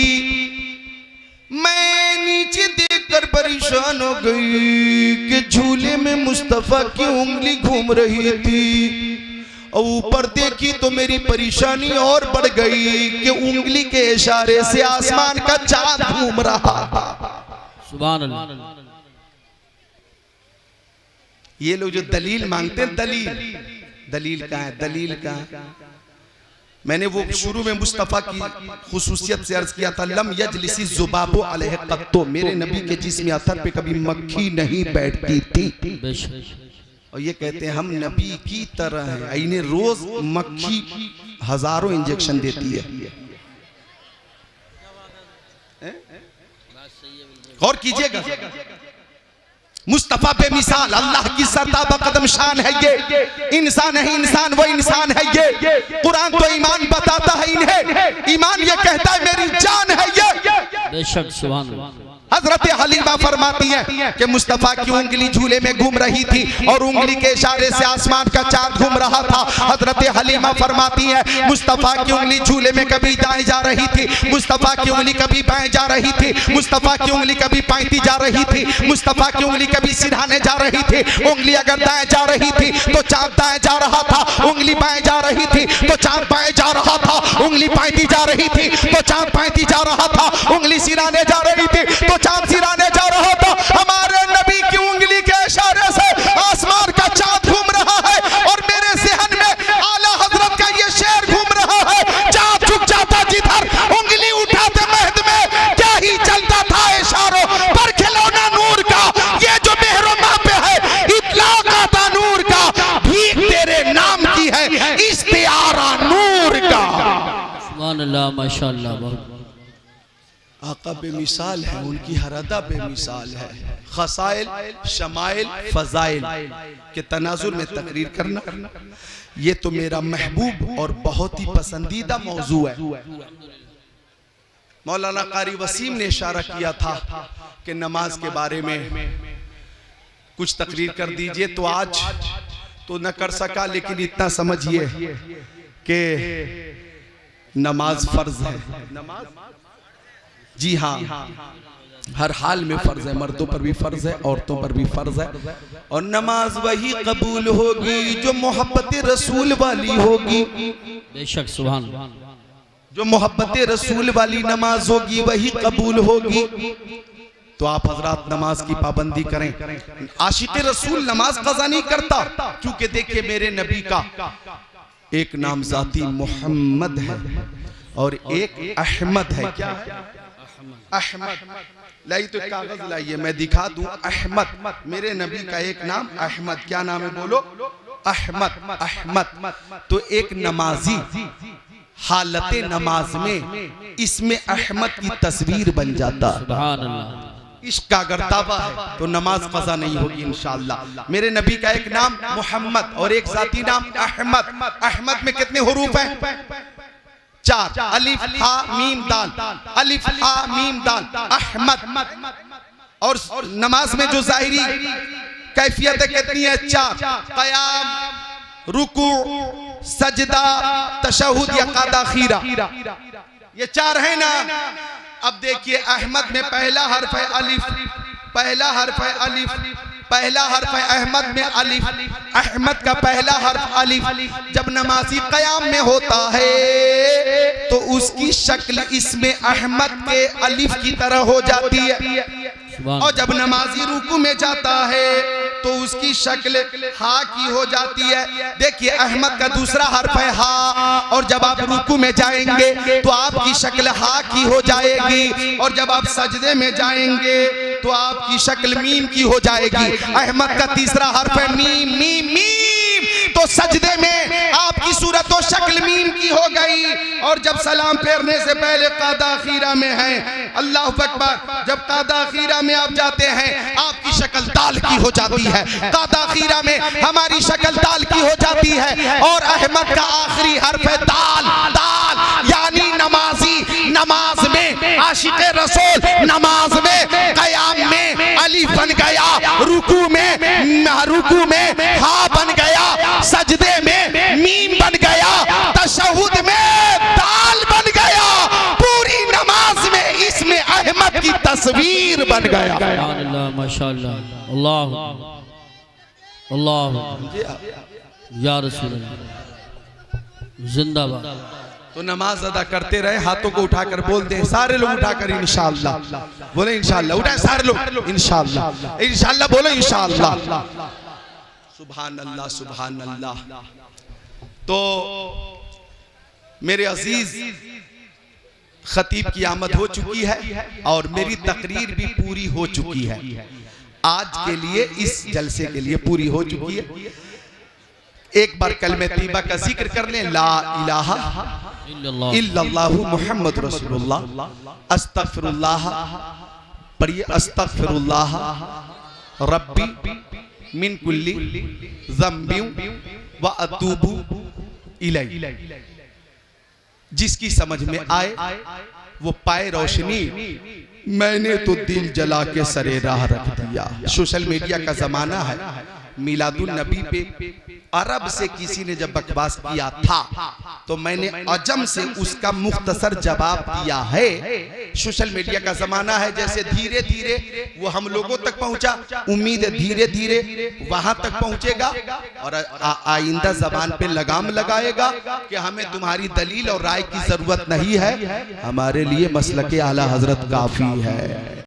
मैं नीचे देखकर परेशान हो गई कि झूले में मुस्तफा की उंगली घूम रही थी, और ऊपर देखी तो मेरी परेशानी और बढ़ गई कि उंगली के इशारे से आसमान का चांद घूम रहा था। सुभान अल्लाह। ये लोग जो दलील मांगते हैं, दलील कहाँ है, दलील कहाँ है? मैंने वो शुरू में मुस्तफ़ा की खुसूसियत से अर्ज किया था, लम यजलिसी ज़ुबाबो अलैहि क़त्तो, मेरे नबी के जिस्म अतर पे कभी मक्खी नहीं बैठती थी। और ये कहते हैं हम नबी की तरह हैं, इन्हें रोज मक्खी हजारों इंजेक्शन देती है। गौर कीजिएगा, मुस्तफा बेमिसाल अल्लाह की सरताबा कदम शान है ये, इंसान है इंसान, वो इंसान है ये। कुरान तो ईमान बताता है इन्हें, ईमान ये कहता है मेरी जान है ये। बेशक सुभान अल्लाह। हजरत हलीमा फरमाती है कि मुस्तफा की उंगली झूले में घूम रही थी और उंगली के इशारे से आसमान का चांद घूम रहा था। हजरत हलीमा फरमाती है मुस्तफा की उंगली झूले में कभी दाएं जा रही थी, मुस्तफा की उंगली कभी बाएं जा रही थी, मुस्तफा की उंगली कभी पैंती जा रही थी, मुस्तफा की उंगली कभी सिरहाने जा रही थी। उंगली अगर दाएं जा रही थी तो चांद दाएं जा रहा था, उंगली बाएं जा रही थी तो चांद बाएं जा रहा था, उंगली पैंती जा रही थी तो चांद पैंती जा रहा था, उंगली सिरहाने जा रही थी तो चांद सिराने जा रहा था। हमारे नबी की उंगली के इशारे से आसमान का चांद घूम रहा है और मेरे ज़हन में आला हजरत का ये शेर घूम रहा है, चांद झुक जाता जिधर उंगली उठाते महद में क्या ही चलता था इशारों पर, खिलौना नूर का ये जो मेहरमा पे है, इतलाक आता नूर का, भीख तेरे नाम की है इस्तिआरा नूर का। सुभान अल्लाह, माशाअल्लाह। आका बेमिसाल है, उनकी हरदा बेमिसाल है। खसाइल, शमाइल, फजाइल के तनाजुर में तकरीर करना ये तो मेरा महबूब और बहुत ही पसंदीदा मौजू है। मौलाना कारी वसीम ने इशारा किया था कि नमाज के बारे में कुछ तकरीर कर दीजिए, तो आज तो न कर सका, लेकिन इतना समझिए कि नमाज फर्ज है। नमाज जी हाँ, हर हाल में फर्ज है, मर्दों पर भी फर्ज है, औरतों पर भी फर्ज है। और नमाज वही कबूल होगी जो मोहब्बत रसूल वाली होगी। बेशक सुभान, जो मोहब्बत रसूल वाली नमाज होगी वही कबूल होगी। तो आप हजरात नमाज की पाबंदी करें। आशिक रसूल नमाज कज़ा नहीं करता, क्योंकि देखिए मेरे नबी का एक नाम जाती मोहम्मद है और एक अहमद है। क्या है? अहमद। लाई तो कागज लाइए, मैं दिखा दूं। अहमद, मेरे नबी का एक नाम अहमद। क्या नाम है बोलो? अहमद। अहमद तो एक नमाजी हालत नमाज में इसमें अहमद की तस्वीर बन जाता। सुभान अल्लाह। इश्क का अगर दावा है तो नमाज कज़ा नहीं होगी इंशाअल्लाह। मेरे नबी का एक नाम मोहम्मद और एक जाती नाम अहमद। अहमद में कितने हुरूफ हैं? 4, अलिफ हा मीम दाल, अलिफ हा मीम दाल, अहमद। और नमाज में जो जाहिरी कैफियत कितनी है? 4, क़याम, रुकू, सजदा, तशहुद या क़ादा खीरा, ये 4 है ना। अब देखिए अहमद में पहला हर्फ है अलिफ, पहला हर्फ है अलिफ, पहला हर्फ है अहमद में अलिफ, अहमद का पहला हर्फ अलिफ। जब नमाजी क़याम में होता है तो उसकी शक्ल इसमें अहमद के अलिफ की तरह हो जाती है, और जब नमाजी रुकू में जाता है तो उसकी शक्ल हा की हो जाती है। देखिए अहमद का दूसरा हर्फ है हा, और जब आप रुकू में जाएंगे तो आपकी शक्ल हा की हो जाएगी, और जब आप सजदे में जाएंगे तो आपकी शक्ल मीम की हो जाएगी। अहमद का तीसरा हर्फ है मीम, मीम, मीम, तो सजदे में आपकी सूरत और शक्ल मीम की हो गई। और जब सलाम फेरने से पहले क़ादा खीरा में है, अल्लाह अकबर, जब क़ादा खीरा में आप जाते हैं आपकी शक्ल दाल की हो जाती है, क़ादा खीरा में हमारी शक्ल दाल की हो जाती है। और अहमद का आखिरी हर्फ है दाल, दाल, यानी नमाजी नमाज में आशिक़े रसूल नमाज में क़याम में अली बन गया, रुकू में हा बन गया, सजदे में मीम बन गया, तशहुद में दाल बन गया, पूरी नमाज में इसमें अहमद की तस्वीर बन गया। अल्लाह माशाअल्लाह, अल्लाह अल्लाह या रसूल अल्लाह, जिंदाबाद। तो नमाज अदा करते रहे, हाथों को उठाकर बोलते हैं सारे लोग, उठाकर इंशाअल्लाह बोले, इंशाअल्लाह उठाए सारे लोग, इंशाअल्लाह, इंशाअल्लाह बोलो, इंशाअल्लाह। सुभान अल्लाह, सुभान अल्लाह। तो मेरे अजीज खतीब की आमद हो चुकी है और मेरी तकरीर भी पूरी हो चुकी है। आज के लिए इस जलसे के लिए पूरी हो चुकी है। एक बार कलमे तैयबा का जिक्र कर लें, ला इलाहा इल्लल्लाहु मुहम्मद रसूलुल्लाह, अस्तगफिरुल्लाह पढ़िए, अस्तगफिरुल्लाह रब्बी मिन कुल्ली ज़म्बि व अतूबु इलैहि। जिसकी समझ में आए वो पाए रोशनी, मैंने तो दिल जला के सरे राह रख दिया। सोशल मीडिया का जमाना है, मिलादुन नबी पे अरब से किसी ने जब बकवास किया था तो मैंने अजम से उसका मुख्तसर जवाब दिया है। सोशल मीडिया का जमाना है, जैसे धीरे धीरे वो हम लोगों तक पहुंचा, उम्मीद है धीरे धीरे वहां तक पहुंचेगा और आइंदा जबान पे लगाम लगाएगा कि हमें तुम्हारी दलील और राय की जरूरत नहीं है, हमारे लिए मसलके आला हजरत काफी है।